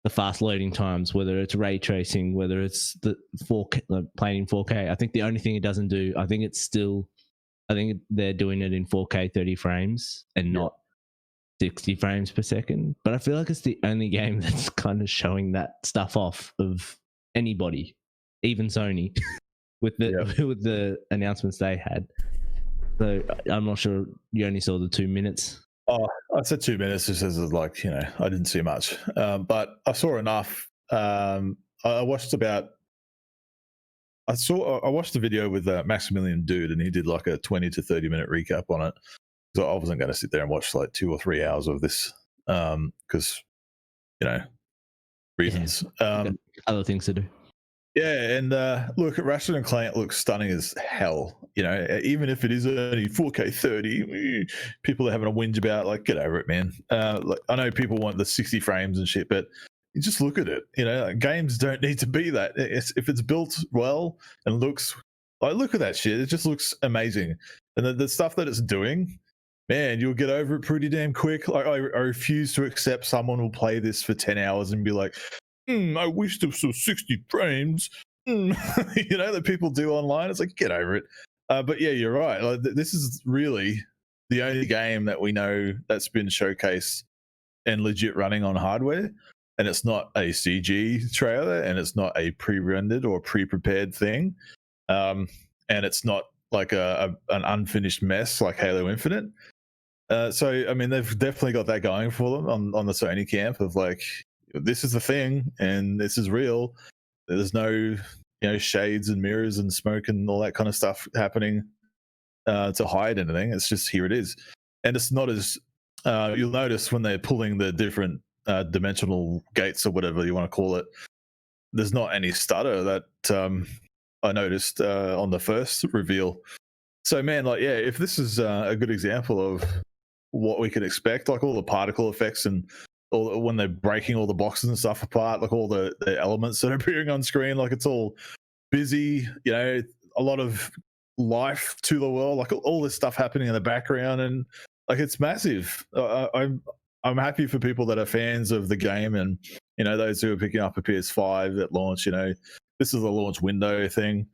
fast loading times, whether it's ray tracing, whether it's the 4K, playing in 4K. I think the only thing it doesn't do, I think they're doing it in 4K 30 frames and not 60 frames per second. But I feel like it's the only game that's kind of showing that stuff off of anybody, even Sony, with the announcements they had. So I'm not sure you only saw the 2 minutes. Oh, I said 2 minutes just as like, I didn't see much. But I saw enough. I watched the video with Maximilian Dude, and he did like a 20 to 30 minute recap on it. So I wasn't going to sit there and watch like 2 or 3 hours of this because, reasons. Other things to do. Yeah, and look, Ratchet and Clank looks stunning as hell. Even if it is only 4K 30, people are having a whinge about like, get over it, man. Like, I know people want the 60 frames and shit, but you just look at it. Like, games don't need to be that. If it's built well and looks like, look at that shit. It just looks amazing, and the stuff that it's doing. Man, you'll get over it pretty damn quick. Like, I refuse to accept someone will play this for 10 hours and be like, I wish there was 60 frames, that people do online. It's like, get over it. But yeah, you're right. Like, this is really the only game that we know that's been showcased and legit running on hardware. And it's not a CG trailer, and it's not a pre-rendered or pre-prepared thing. And it's not like an unfinished mess like Halo Infinite. So, I mean, they've definitely got that going for them on the Sony camp of like, this is the thing and this is real. There's no, shades and mirrors and smoke and all that kind of stuff happening to hide anything. It's just, here it is. And it's not as, you'll notice when they're pulling the different dimensional gates or whatever you want to call it, there's not any stutter that I noticed on the first reveal. So, man, like, yeah, if this is a good example of what we can expect, like all the particle effects and all when they're breaking all the boxes and stuff apart, like all the elements that are appearing on screen, like it's all busy, a lot of life to the world, like all this stuff happening in the background, and like it's massive. I'm happy for people that are fans of the game, and those who are picking up a PS5 at launch. This is a launch window thing.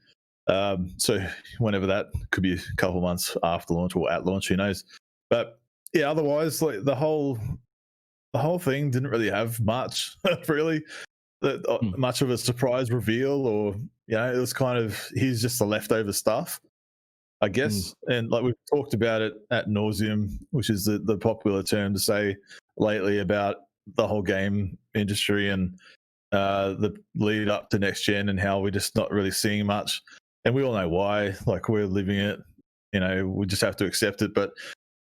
So whenever that could be a couple months after launch or at launch, who knows? But yeah, otherwise, like the whole the whole thing didn't really have much, really, much of a surprise reveal, or it was kind of he's just the leftover stuff, I guess. And like we've talked about it ad nauseum, which is the popular term to say lately about the whole game industry and the lead up to next gen and how we're just not really seeing much. And we all know why. Like we're living it. We just have to accept it. But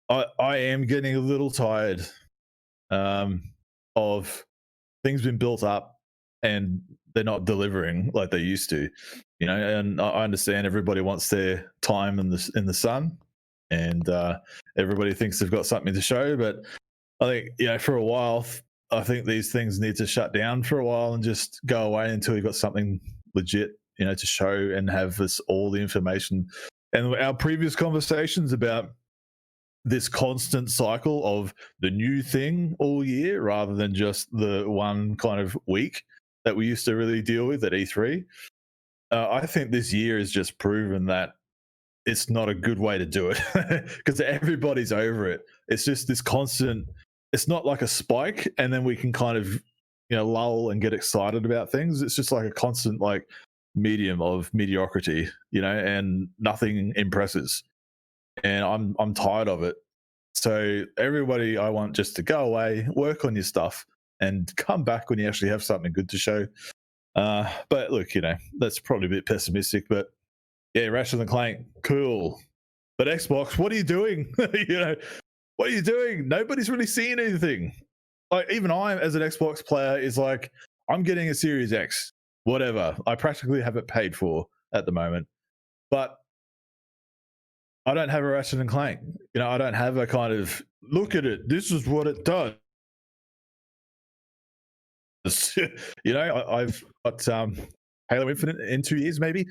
I am getting a little tired of things being built up and they're not delivering like they used to. And I understand everybody wants their time in the sun, and everybody thinks they've got something to show. But I think for a while, I think these things need to shut down for a while and just go away until you've got something legit, to show and have all the information. And our previous conversations about this constant cycle of the new thing all year rather than just the one kind of week that we used to really deal with at E3. I think this year has just proven that it's not a good way to do it because everybody's over it. It's just this constant, it's not like a spike and then we can kind of, lull and get excited about things. It's just like a constant like medium of mediocrity, and nothing impresses. And I'm tired of it. So everybody, I want just to go away, work on your stuff, and come back when you actually have something good to show. But look, that's probably a bit pessimistic. But yeah, Ratchet & Clank, cool. But Xbox, what are you doing? What are you doing? Nobody's really seeing anything. Like even I, as an Xbox player, is like, I'm getting a Series X, whatever. I practically have it paid for at the moment. But I don't have a Ratchet & Clank. I don't have a kind of, look at it, this is what it does. I've got Halo Infinite in 2 years, maybe.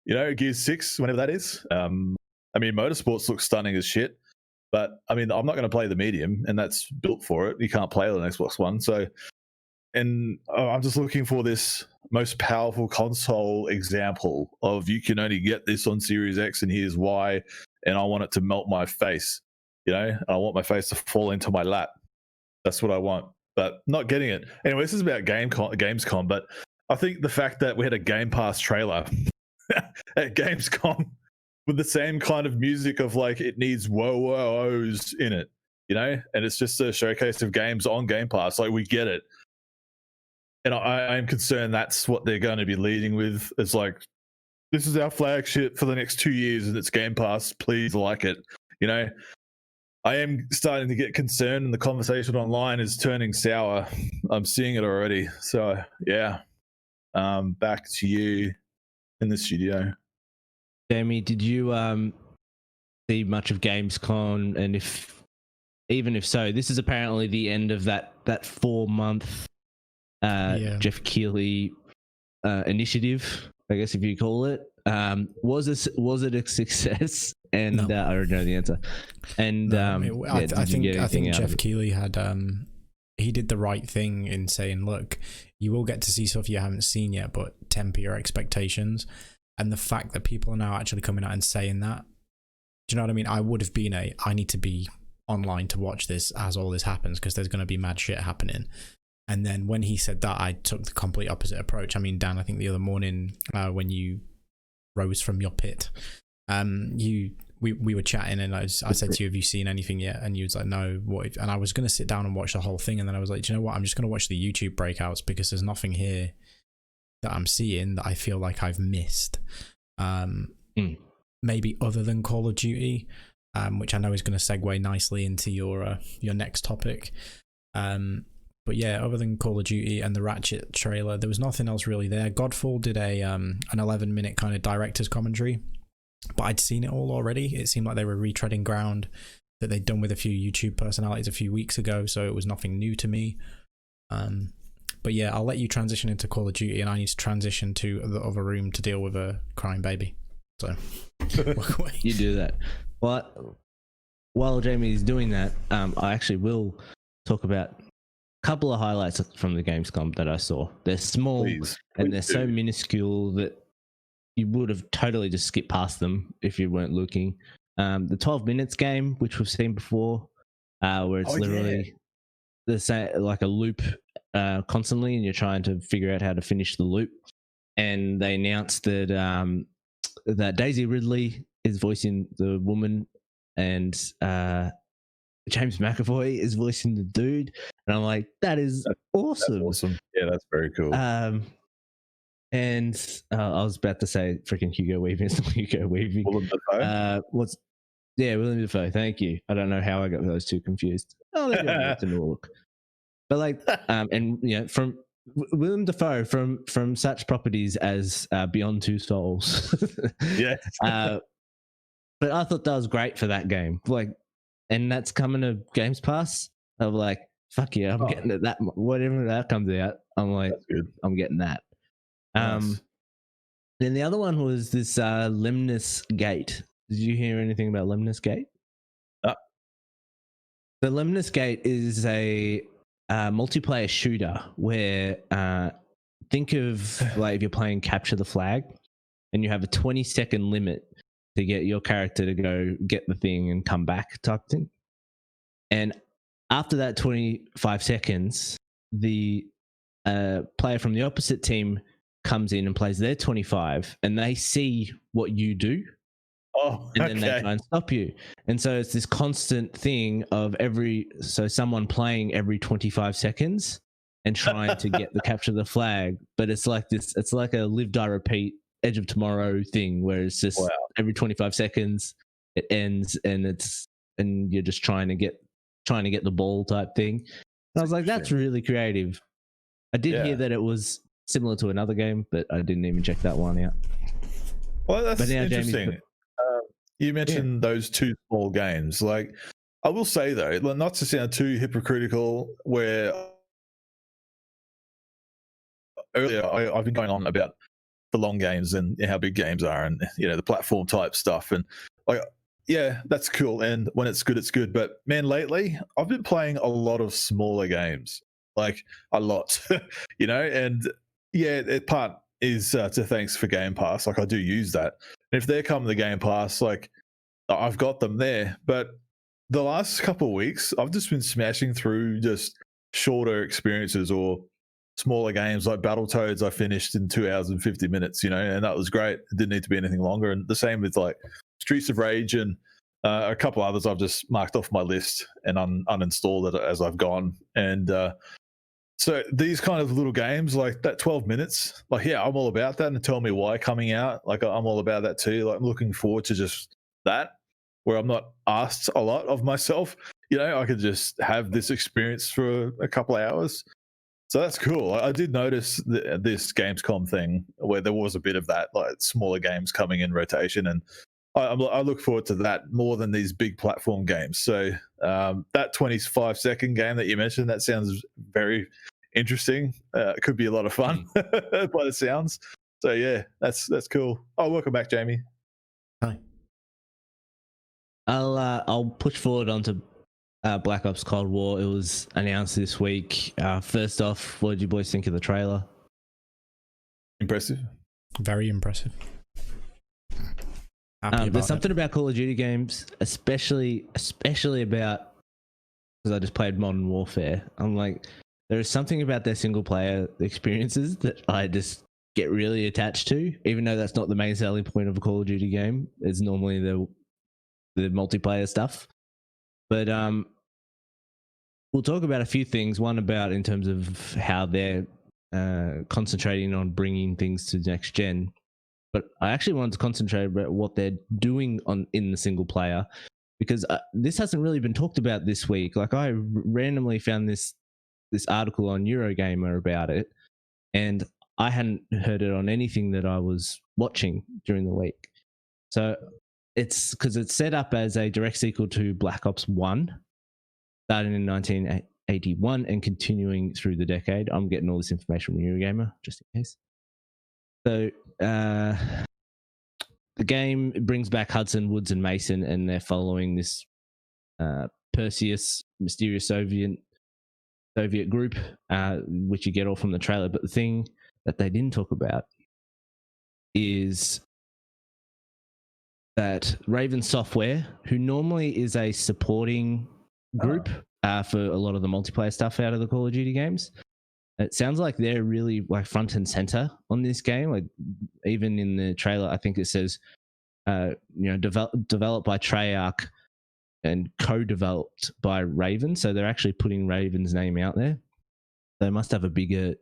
Gears 6, whenever that is. Motorsports looks stunning as shit. But, I'm not going to play the medium, and that's built for it. You can't play it on Xbox One. So, and I'm just looking for this most powerful console example of you can only get this on Series X, and here's why. And I want it to melt my face. I want my face to fall into my lap. That's what I want. But not getting it. Anyway, this is about GamesCom, but I think the fact that we had a Game Pass trailer at GamesCom with the same kind of music of like it needs whoa-whoa-ohs in it, and it's just a showcase of games on Game Pass. Like we get it. And I am concerned that's what they're going to be leading with. It's like, this is our flagship for the next 2 years and it's Game Pass. Please like it. I am starting to get concerned and the conversation online is turning sour. I'm seeing it already. So, yeah. Back to you in the studio. Jamie, did you see much of GamesCom? And if so, this is apparently the end of that 4-month Jeff Keighley initiative, I guess if you call it. Was it a success? And no. I don't know the answer. And I think Jeff Keighley had he did the right thing in saying, look, you will get to see stuff you haven't seen yet, but temper your expectations. And the fact that people are now actually coming out and saying that, do you know what I mean? I would have been I need to be online to watch this as all this happens because there's going to be mad shit happening. And then when he said that, I took the complete opposite approach. Dan, I think the other morning when you rose from your pit, we were chatting and I said to you, have you seen anything yet? And you was like, no. What? And I was going to sit down and watch the whole thing. And then I was like, do you know what? I'm just going to watch the YouTube breakouts because there's nothing here that I'm seeing that I feel like I've missed. Maybe other than Call of Duty, which I know is going to segue nicely into your next topic. But yeah, other than Call of Duty and the Ratchet trailer, there was nothing else really there. Godfall did an 11-minute kind of director's commentary, but I'd seen it all already. It seemed like they were retreading ground that they'd done with a few YouTube personalities a few weeks ago, so it was nothing new to me. But yeah, I'll let you transition into Call of Duty, and I need to transition to the other room to deal with a crying baby. So walk away. You do that. Well, while Jamie's doing that, I actually will talk about couple of highlights from the Gamescom that I saw. They're small and they're so minuscule that you would have totally just skipped past them if you weren't looking. The 12 minutes game, which we've seen before, where it's literally the same, like a loop constantly, and you're trying to figure out how to finish the loop. And they announced that that Daisy Ridley is voicing the woman, and James McAvoy is voicing the dude. And I'm like, that is awesome. That's awesome. Yeah, that's very cool. And I was about to say freaking Hugo Weaving. It's not Hugo Weaving. Willem Dafoe? Willem Dafoe. Thank you. I don't know how I got those two confused. Oh, they're good to look. But like, and you know, from Willem Dafoe from such properties as Beyond Two Souls. Yeah. But I thought that was great for that game. Like, and that's coming to Games Pass. I'm like, fuck yeah, I'm getting it. That whatever that comes out, I'm like, I'm getting that. Nice. Then the other one was this Lemnis Gate. Did you hear anything about Lemnis Gate? The Lemnis Gate is a multiplayer shooter where think of like if you're playing Capture the Flag and you have a 20-second limit to get your character to go get the thing and come back type thing. And after that 25 seconds, the player from the opposite team comes in and plays their 25 and they see what you do. And then they try and stop you. And so it's this constant thing of someone playing every 25 seconds and trying to get the Capture the Flag. But it's like this, it's like a live, die, repeat Edge of Tomorrow thing where it's just every 25 seconds it ends and you're just trying to get the ball type thing. And I was like, that's really creative. I did hear that it was similar to another game, but I didn't even check that one out. Well, that's interesting. You mentioned those two small games. Like, I will say though, not to sound too hypocritical, where earlier I've been going on about the long games and how big games are, and you know the platform type stuff, and like, yeah, that's cool. And when it's good, it's good. But man, lately I've been playing a lot of smaller games, like a lot, you know. And yeah, part is to thanks for Game Pass. Like I do use that. If they're coming to Game Pass, like I've got them there. But the last couple of weeks, I've just been smashing through just shorter experiences or smaller games like Battletoads. I finished in 2 hours and 50 minutes, you know, and that was great. It didn't need to be anything longer. And the same with like Streets of Rage and a couple others I've just marked off my list and uninstalled it as I've gone. And so these kind of little games like that 12 minutes, like, yeah, I'm all about that. And Tell Me Why coming out, like I'm all about that too. Like I'm looking forward to just that, where I'm not asked a lot of myself. You know, I could just have this experience for a couple of hours. So that's cool. I did notice this Gamescom thing where there was a bit of that, like smaller games coming in rotation. And I look forward to that more than these big platform games. So that 25-second game that you mentioned, that sounds very interesting. It could be a lot of fun by the sounds. So yeah, that's cool. Oh, welcome back, Jamie. Hi. I'll push forward onto Black Ops Cold War. It was announced this week. First off, what did you boys think of the trailer? Impressive. Very impressive. There's something about Call of Duty games, especially about, because I just played Modern Warfare. I'm like, there is something about their single player experiences that I just get really attached to, even though that's not the main selling point of a Call of Duty game. It's normally the multiplayer stuff. But we'll talk about a few things. One about in terms of how they're concentrating on bringing things to next gen. But I actually wanted to concentrate about what they're doing in the single player, because this hasn't really been talked about this week. Like I randomly found this article on Eurogamer about it, and I hadn't heard it on anything that I was watching during the week. So it's because it's set up as a direct sequel to Black Ops 1, starting in 1981 and continuing through the decade. I'm getting all this information from Eurogamer, just in case. So the game brings back Hudson, Woods, and Mason, and they're following this Perseus, mysterious Soviet group, which you get all from the trailer. But the thing that they didn't talk about is that Raven Software, who normally is a supporting group for a lot of the multiplayer stuff out of the Call of Duty games. It sounds like they're really like front and center on this game. Like even in the trailer, I think it says, developed by Treyarch and co-developed by Raven. So they're actually putting Raven's name out there. They must have a bigger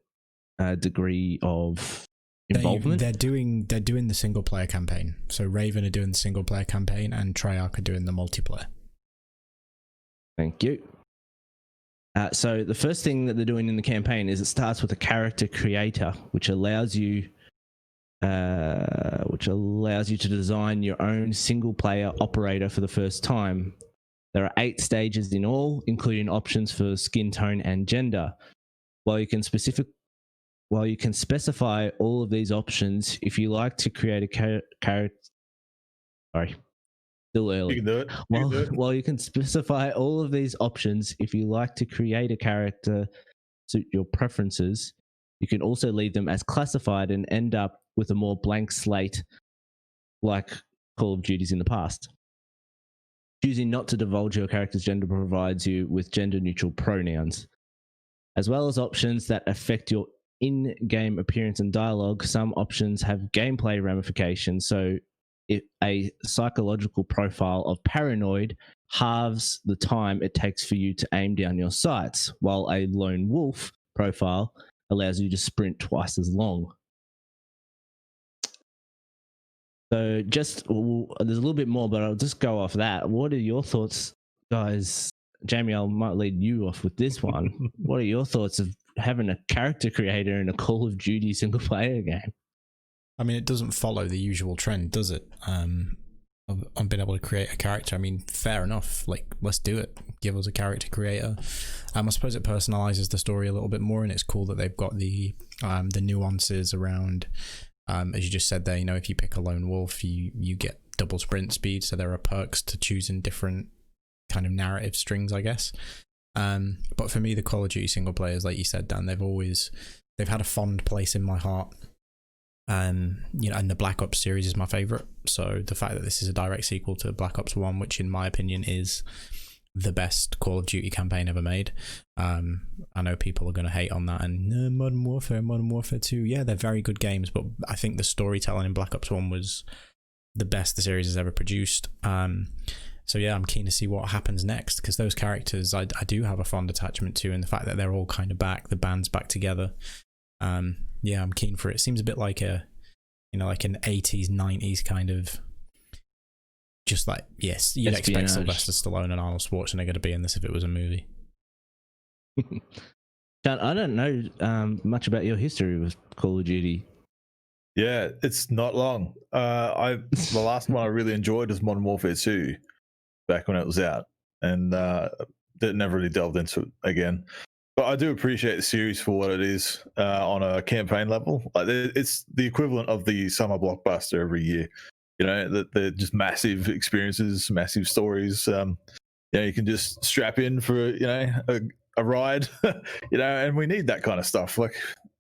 degree of involvement. They're doing the single player campaign. So Raven are doing the single player campaign, and Treyarch are doing the multiplayer. Thank you. So the first thing that they're doing in the campaign is it starts with a character creator, which allows you to design your own single player operator for the first time. There are 8 stages in all, including options for skin tone and gender. While you can specify all of these options, if you like to create a character, sorry, still early. You can do it. While you can specify all of these options, if you like to create a character suit your preferences, you can also leave them as classified and end up with a more blank slate like Call of Duty's in the past. Choosing not to divulge your character's gender provides you with gender-neutral pronouns. As well as options that affect your in-game appearance and dialogue, some options have gameplay ramifications. So if a psychological profile of paranoid halves the time it takes for you to aim down your sights, while a lone wolf profile allows you to sprint twice as long. So there's a little bit more, but I'll just go off that. What are your thoughts, guys? Jamie, I might lead you off with this one. What are your thoughts of having a character creator in a Call of Duty single player game? I mean, it doesn't follow the usual trend, does it? I've been able to create a character. I mean, fair enough. Like, let's do it. Give us a character creator. I suppose it personalizes the story a little bit more, and it's cool that they've got the nuances around. As you just said there, if you pick a lone wolf, you get double sprint speed. So there are perks to choosing different kind of narrative strings, I guess. But for me, the Call of Duty single players, like you said, Dan, they've had a fond place in my heart. And the Black Ops series is my favorite. So the fact that this is a direct sequel to Black Ops 1, which in my opinion is the best Call of Duty campaign ever made. I know people are going to hate on that, and Modern Warfare 2, yeah, they're very good games, but I think the storytelling in Black Ops 1 was the best the series has ever produced. So yeah, I'm keen to see what happens next, because those characters I do have a fond attachment to, and the fact that they're all kind of back, the band's back together. Yeah, I'm keen for it. It seems a bit like like an 80s, 90s kind of, just like, yes, you'd expect Sylvester Stallone and Arnold Schwarzenegger to be in this if it was a movie. Chunt, I don't know much about your history with Call of Duty. Yeah, it's not long. The last one I really enjoyed was Modern Warfare 2, back when it was out, and never really delved into it again. But I do appreciate the series for what it is on a campaign level. Like, it's the equivalent of the summer blockbuster every year. They're just massive experiences, massive stories. You can just strap in for a ride, and we need that kind of stuff. Like,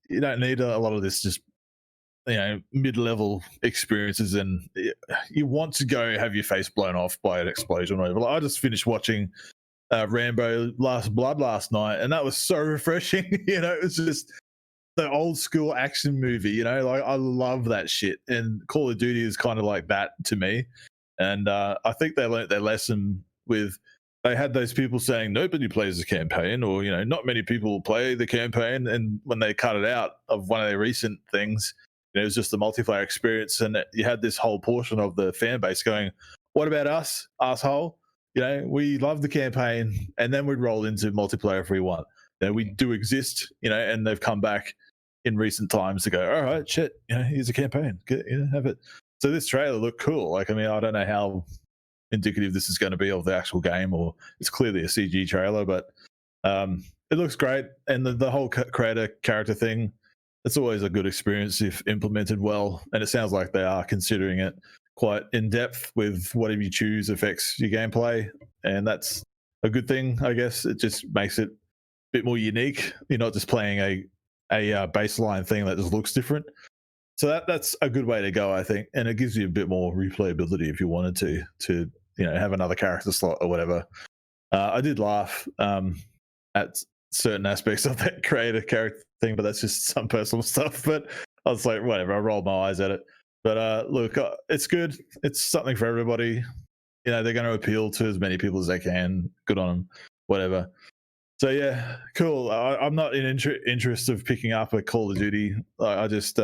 you don't need a lot of this just mid-level experiences, and you want to go have your face blown off by an explosion or whatever. Like, I just finished watching Rambo Last Blood last night, and that was so refreshing. It was just the old school action movie. Like, I love that shit, and Call of Duty is kind of like that to me. And I think they learnt their lesson with, they had those people saying nobody plays the campaign, or not many people play the campaign, and when they cut it out of one of their recent things, it was just the multiplayer experience, and you had this whole portion of the fan base going, what about us, asshole? We love the campaign, and then we'd roll into multiplayer if we want. We do exist, and they've come back in recent times to go, all right, shit, here's a campaign, have it. So this trailer looked cool. Like, I mean, I don't know how indicative this is going to be of the actual game, or it's clearly a CG trailer, but it looks great. And the whole creator character thing, it's always a good experience if implemented well, and it sounds like they are considering it quite in depth with whatever you choose affects your gameplay, and that's a good thing, I guess. It just makes it a bit more unique. You're not just playing a baseline thing that just looks different. So that's a good way to go, I think, and it gives you a bit more replayability if you wanted to have another character slot or whatever. I did laugh at certain aspects of that creator character thing, but that's just some personal stuff. But I was like, whatever. I rolled my eyes at it. But look, it's good. It's something for everybody. You know, they're going to appeal to as many people as they can. Good on them. Whatever. So yeah, cool. I'm not in interest of picking up a Call of Duty. I just, you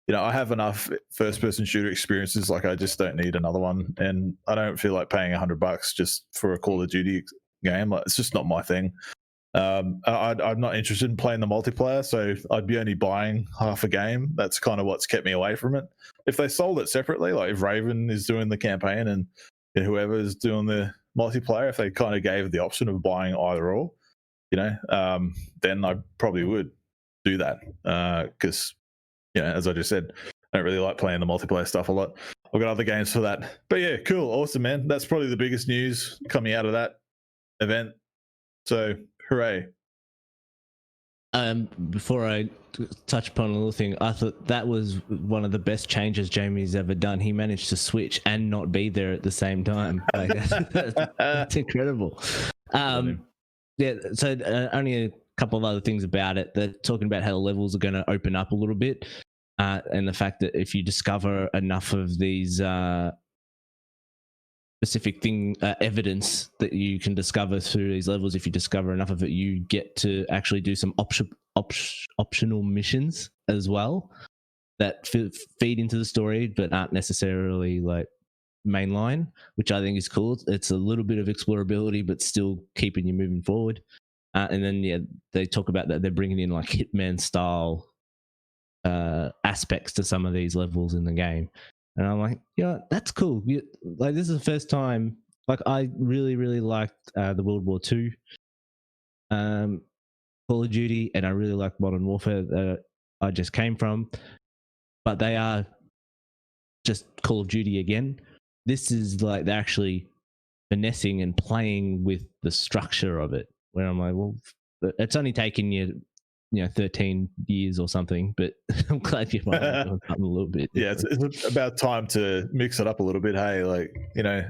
know, I have enough first-person shooter experiences. Like, I just don't need another one, and I don't feel like paying $100 just for a Call of Duty game. Like, it's just not my thing. I'm not interested in playing the multiplayer, so I'd be only buying half a game. That's kind of what's kept me away from it. If they sold it separately, like if Raven is doing the campaign and whoever is doing the multiplayer, if they kind of gave the option of buying either or, you know, then I probably would do that because, you know, as I just said, I don't really like playing the multiplayer stuff a lot. I've got other games for that. But yeah, cool, awesome, man. That's probably the biggest news coming out of that event. So hooray. Before I touch upon a little thing, I thought that was one of the best changes Jamie's ever done. He managed to switch and not be there at the same time. Like, that's incredible. Yeah, so only a couple of other things about it. They're talking about how the levels are going to open up a little bit, and the fact that if you discover enough of these specific evidence that you can discover through these levels, if you discover enough of it, you get to actually do some optional missions as well that feed into the story but aren't necessarily like mainline, which I think is cool. It's a little bit of explorability but still keeping you moving forward. And then yeah, they talk about that they're bringing in like Hitman style aspects to some of these levels in the game. And I'm like, yeah, that's cool. Like, this is the first time. Like, I really, really liked the World War II Call of Duty, and I really like Modern Warfare that I just came from. But they are just Call of Duty again. This is like they're actually finessing and playing with the structure of it. Where I'm like, well, it's only taken you 13 years or something, but I'm glad you're doing something a little bit different. Yeah, it's about time to mix it up a little bit. Hey, like, you know,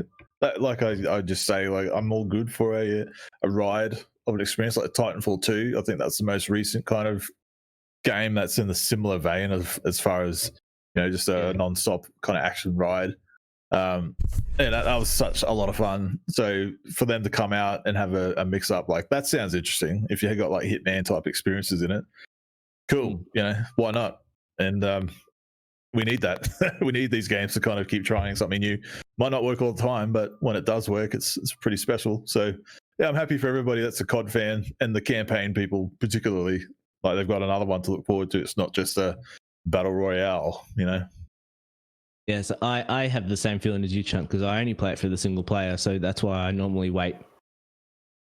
like I just say, like, I'm all good for a ride of an experience like Titanfall 2. I think that's the most recent kind of game that's in the similar vein of as far as, you know, just a non-stop kind of action ride. And that was such a lot of fun. So for them to come out and have a mix up, like, that sounds interesting. If you got like Hitman type experiences in it, cool. You know, why not? And we need that. We need these games to kind of keep trying something new. Might not work all the time, but when it does work, it's pretty special. So yeah, I'm happy for everybody that's a COD fan, and the campaign people particularly. Like, they've got another one to look forward to. It's not just a battle royale, you know. Yeah, so I have the same feeling as you, Chunt, because I only play it for the single player, so that's why I normally wait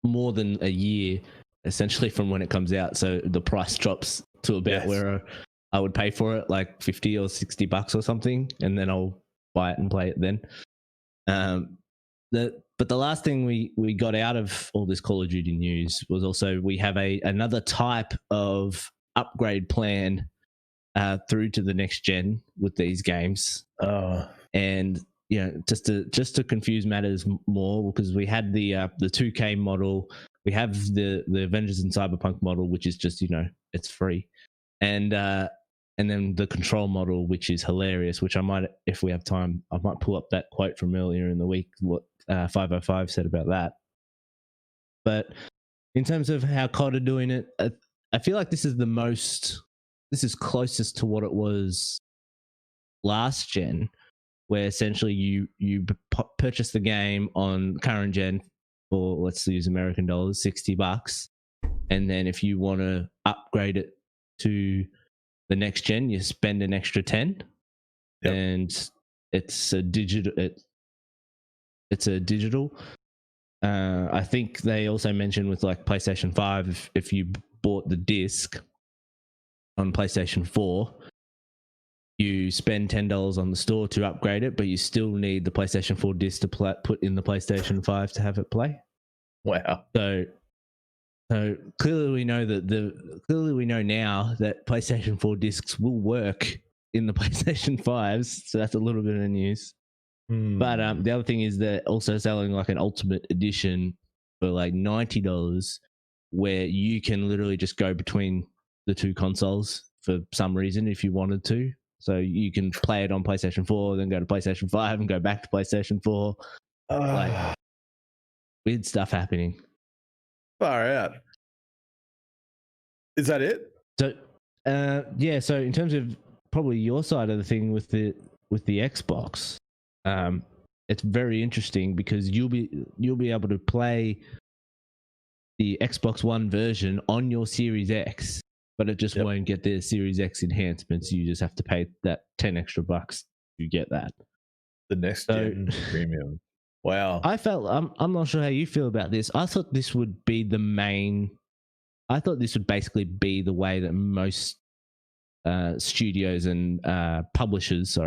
more than a year, essentially, from when it comes out, so the price drops to about where I would pay for it, like $50 or $60 or something, and then I'll buy it and play it then. But the last thing we got out of all this Call of Duty news was also we have another type of upgrade plan through to the next gen with these games. And you know, just to confuse matters more, because we had the 2K model, we have the Avengers and Cyberpunk model, which is just, you know, it's free, and then the Control model, which is hilarious, which I might, if we have time, I might pull up that quote from earlier in the week, what 505 said about that. But in terms of how COD are doing it, I feel like this is closest to what it was last gen, where essentially you purchase the game on current gen for, let's use American dollars, $60, and then if you want to upgrade it to the next gen, you spend an extra 10. Yep. And it's a digital. It's a digital. I think they also mentioned with like PlayStation 5, if you bought the disc on PlayStation 4, you spend $10 on the store to upgrade it, but you still need the PlayStation 4 disc to put in the PlayStation 5 to have it play. Wow. So clearly we know now that PlayStation 4 discs will work in the PlayStation 5s. So that's a little bit of news. But the other thing is they're also selling like an Ultimate Edition for like $90, where you can literally just go between the two consoles for some reason if you wanted to. So you can play it on PlayStation 4, then go to PlayStation 5 and go back to PlayStation 4. Like weird stuff happening. Far out. Is that it? So yeah, so in terms of probably your side of the thing with the Xbox, it's very interesting because you'll be able to play the Xbox One version on your Series X, but it just won't get the Series X enhancements. You just have to pay that $10 extra to get that. The next gen premium. Wow. I'm not sure how you feel about this. I thought this would be basically be the way that most studios and publishers,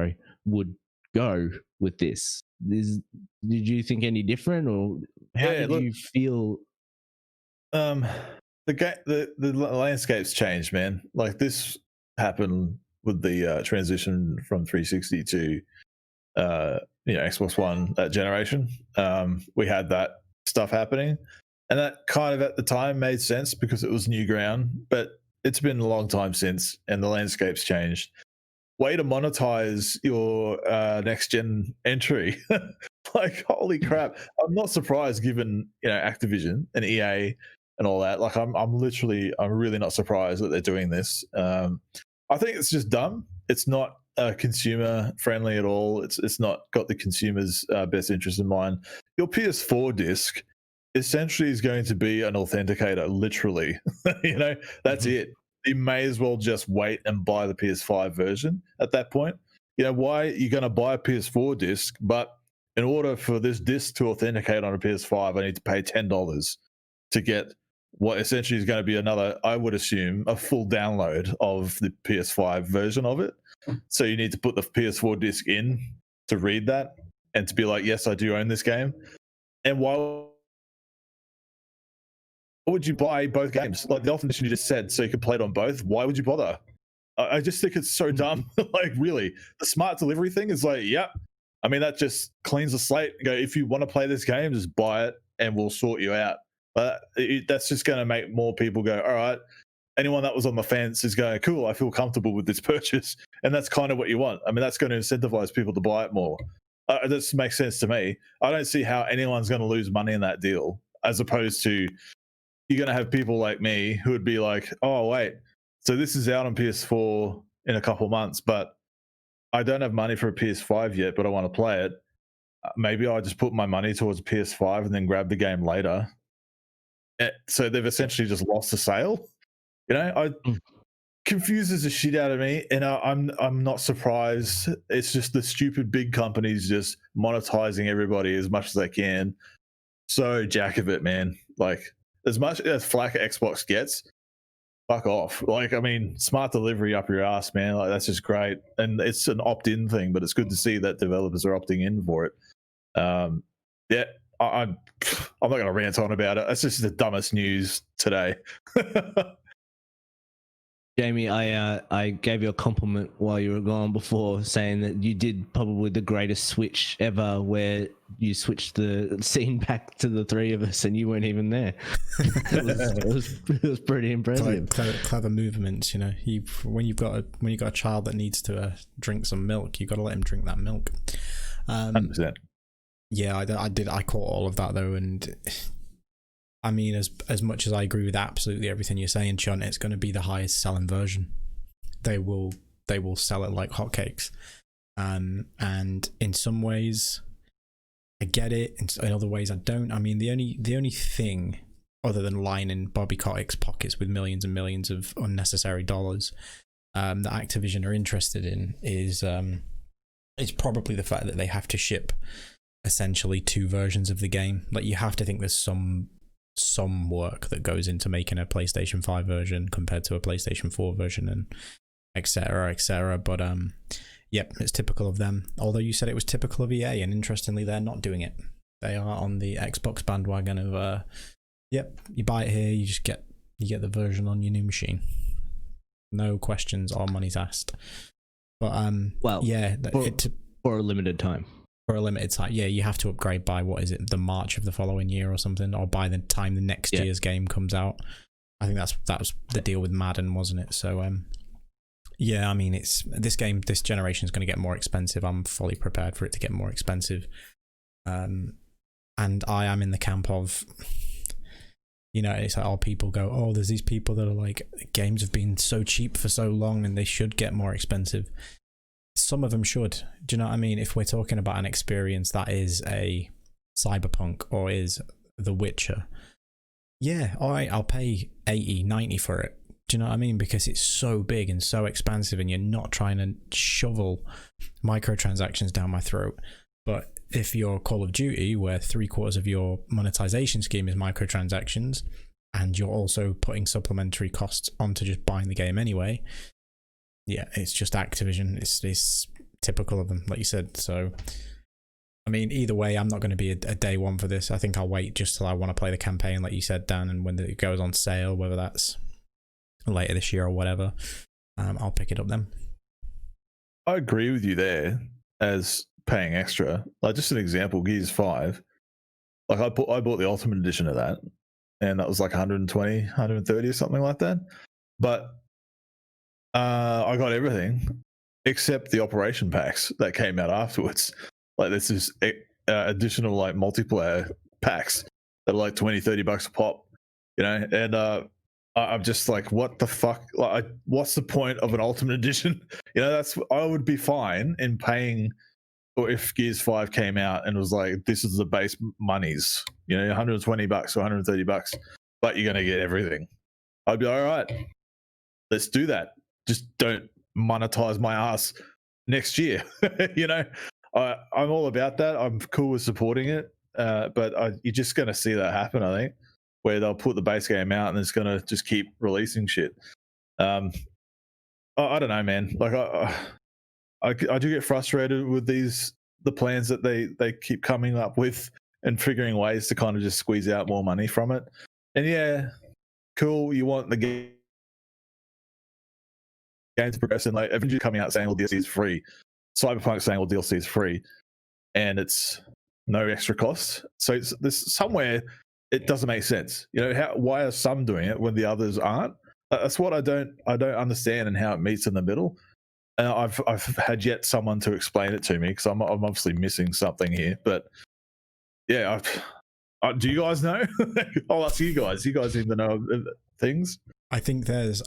would go with this. Did you think any different, or how did you feel? The landscape's changed, man. Like this happened with the transition from 360 to Xbox One, that generation. We had that stuff happening, and that kind of at the time made sense because it was new ground, but it's been a long time since, and the landscape's changed. Way to monetize your next gen entry. Like, holy crap. I'm not surprised given, Activision and EA and all that. Like, I'm really not surprised that they're doing this. I think it's just dumb. It's not consumer friendly at all. It's not got the consumer's best interest in mind. Your PS4 disc essentially is going to be an authenticator, literally. That's it. You may as well just wait and buy the PS5 version at that point. Why you're going to buy a PS4 disc, but in order for this disc to authenticate on a PS5, I need to pay $10 to get what essentially is going to be another, I would assume, a full download of the PS5 version of it. So you need to put the PS4 disc in to read that and to be like, yes, I do own this game. And why would you buy both games? Like the definition you just said, so you could play it on both. Why would you bother? I just think it's so dumb. Like, really, the smart delivery thing is like, yep. I mean, that just cleans the slate. Go, if you want to play this game, just buy it and we'll sort you out. But that's just going to make more people go, all right. Anyone that was on the fence is going, cool, I feel comfortable with this purchase. And that's kind of what you want. I mean, that's going to incentivize people to buy it more. This makes sense to me. I don't see how anyone's going to lose money in that deal, as opposed to you're going to have people like me who would be like, oh, wait, so this is out on PS4 in a couple months, but I don't have money for a PS5 yet, but I want to play it. Maybe I'll just put my money towards a PS5 and then grab the game later. So they've essentially just lost the sale. Confuses the shit out of me, and I'm not surprised. It's just the stupid big companies just monetizing everybody as much as they can. So jack of it, man. Like, as much as flack Xbox gets, fuck off. Like, I mean, smart delivery up your ass, man. Like, that's just great. And it's an opt-in thing, but it's good to see that developers are opting in for it. Yeah, I'm not going to rant on about it. That's just the dumbest news today. Jamie, I gave you a compliment while you were gone before, saying that you did probably the greatest switch ever, where you switched the scene back to the three of us and you weren't even there. It was pretty impressive. Clever movements, when you got a child that needs to drink some milk, you got to let him drink that milk. 100%. Yeah, I caught all of that though, and I mean, as much as I agree with absolutely everything you're saying, Chunt, it's going to be the highest selling version. They will sell it like hotcakes. And in some ways, I get it. In other ways, I don't. I mean, the only thing other than lining Bobby Kotick's pockets with millions and millions of unnecessary dollars that Activision are interested in is probably the fact that they have to ship essentially two versions of the game. Like, you have to think there's some work that goes into making a PlayStation 5 version compared to a PlayStation 4 version, and etc. But yep, it's typical of them. Although you said it was typical of EA, and interestingly, they're not doing it. They are on the Xbox bandwagon of yep, you buy it here, you get the version on your new machine. No questions or money's asked. But well, yeah, for a limited time. For a limited time. Yeah, you have to upgrade by, what is it, the March of the following year or something, or by the time the next year's game comes out. I think that was the deal with Madden, wasn't it? So yeah, I mean, it's this generation is going to get more expensive. I'm fully prepared for it to get more expensive. And I am in the camp of, you know, it's like, oh, people go, oh, there's these people that are like, games have been so cheap for so long and they should get more expensive. Some of them should. Do you know what I mean? If we're talking about an experience that is a Cyberpunk or is The Witcher, yeah, all right, I'll pay 80, 90 for it. Do you know what I mean? Because it's so big and so expansive and you're not trying to shovel microtransactions down my throat. But if you're Call of Duty, where 3/4 of your monetization scheme is microtransactions, and you're also putting supplementary costs onto just buying the game anyway, yeah, it's just Activision. It's typical of them, like you said. So, I mean, either way, I'm not going to be a day one for this. I think I'll wait just till I want to play the campaign, like you said, Dan, and when it goes on sale, whether that's later this year or whatever, I'll pick it up then. I agree with you there as paying extra. Like, just an example, Gears 5. Like, I bought the Ultimate Edition of that, and that was like 120, 130 or something like that. But I got everything except the operation packs that came out afterwards. Like, this is additional like multiplayer packs that are like $20-$30 a pop, you know. And I'm just like, what the fuck? Like, what's the point of an Ultimate Edition? You know, I would be fine in paying. Or if Gears 5 came out and was like, this is the base monies, you know, $120 or $130, but you're going to get everything, I'd be all right. Let's do that. Just don't monetize my ass next year. You know, I'm all about that. I'm cool with supporting it. But you're just going to see that happen, I think, where they'll put the base game out and it's going to just keep releasing shit. I don't know, man. Like, I do get frustrated with the plans that they keep coming up with and figuring ways to kind of just squeeze out more money from it. And yeah, cool. You want the game to progress, and like Avengers coming out saying all DLC is free, Cyberpunk saying all DLC is free, and it's no extra cost. So there's somewhere it doesn't make sense. You know, why are some doing it when the others aren't? That's what I don't understand, and how it meets in the middle. I've had yet someone to explain it to me, because I'm obviously missing something here. But yeah, do you guys know? I'll ask you guys. You guys seem to know things. I think there's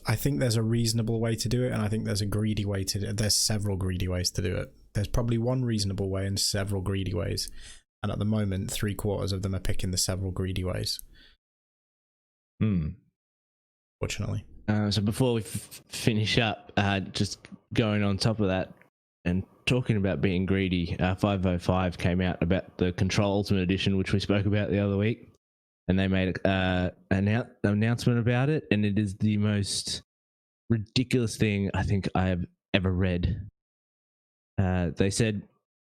a reasonable way to do it, and I think there's a greedy way to do it. There's several greedy ways to do it. There's probably one reasonable way and several greedy ways. And at the moment, 3/4 of them are picking the several greedy ways. Fortunately. So before we finish up, just going on top of that and talking about being greedy, 505 came out about the Control Ultimate Edition, which we spoke about the other week, and they made an announcement about it, and it is the most ridiculous thing I think I have ever read. They said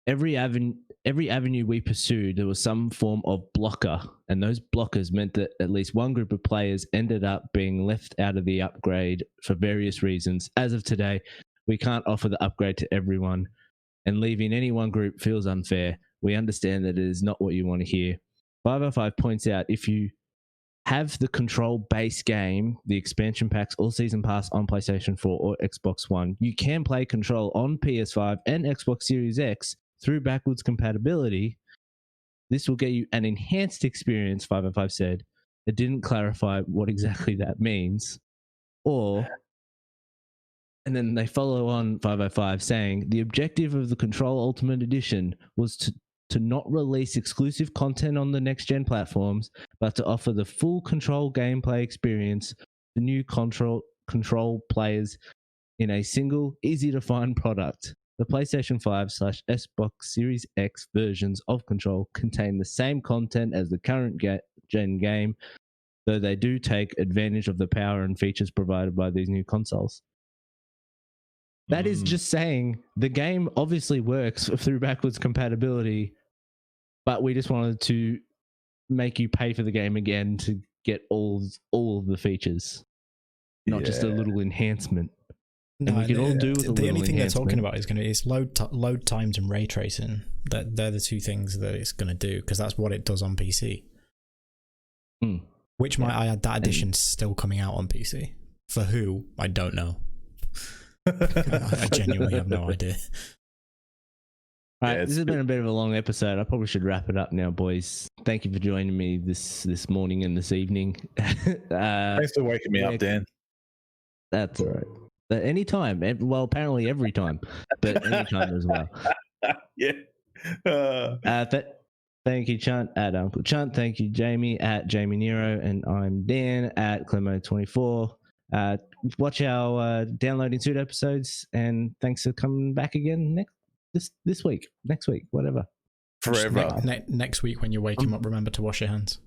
every avenue we pursued, there was some form of blocker, and those blockers meant that at least one group of players ended up being left out of the upgrade for various reasons. As of today, we can't offer the upgrade to everyone, and leaving any one group feels unfair. We understand that it is not what you want to hear. 505 points out, if you have the Control base game, the expansion packs, or Season Pass on PlayStation 4 or Xbox One, you can play Control on PS5 and Xbox Series X through backwards compatibility. This will get you an enhanced experience, 505 said. It didn't clarify what exactly that means. And then they follow on 505 saying, the objective of the Control Ultimate Edition was to not release exclusive content on the next-gen platforms, but to offer the full Control gameplay experience to new Control players in a single, easy-to-find product. The PlayStation 5/Xbox Series X versions of Control contain the same content as the current gen game, though they do take advantage of the power and features provided by these new consoles. That is just saying the game obviously works through backwards compatibility, but we just wanted to make you pay for the game again to get all of the features, not just a little enhancement. And we can all do with a the little only thing they're talking enhancement. about is it's load times and ray tracing. They're the two things that it's going to do, because that's what it does on PC. Hmm. Which might I add that edition's still coming out on PC. For who? I don't know. I genuinely have no idea. All right, Yeah, this has been a bit of a long episode. I probably should wrap it up now, boys. Thank you for joining me this morning and this evening. Thanks for waking me up, Dan. That's all right. But anytime, well, apparently every time, but anytime as well. Yeah. Thank you, Chunt, at Uncle Chunt. Thank you, Jamie, at Jamie Nero. And I'm Dan, at Clemo24. Watch our Downloading Suit episodes, and thanks for coming back again next week, whatever. Forever. Next week when you wake him up, remember to wash your hands.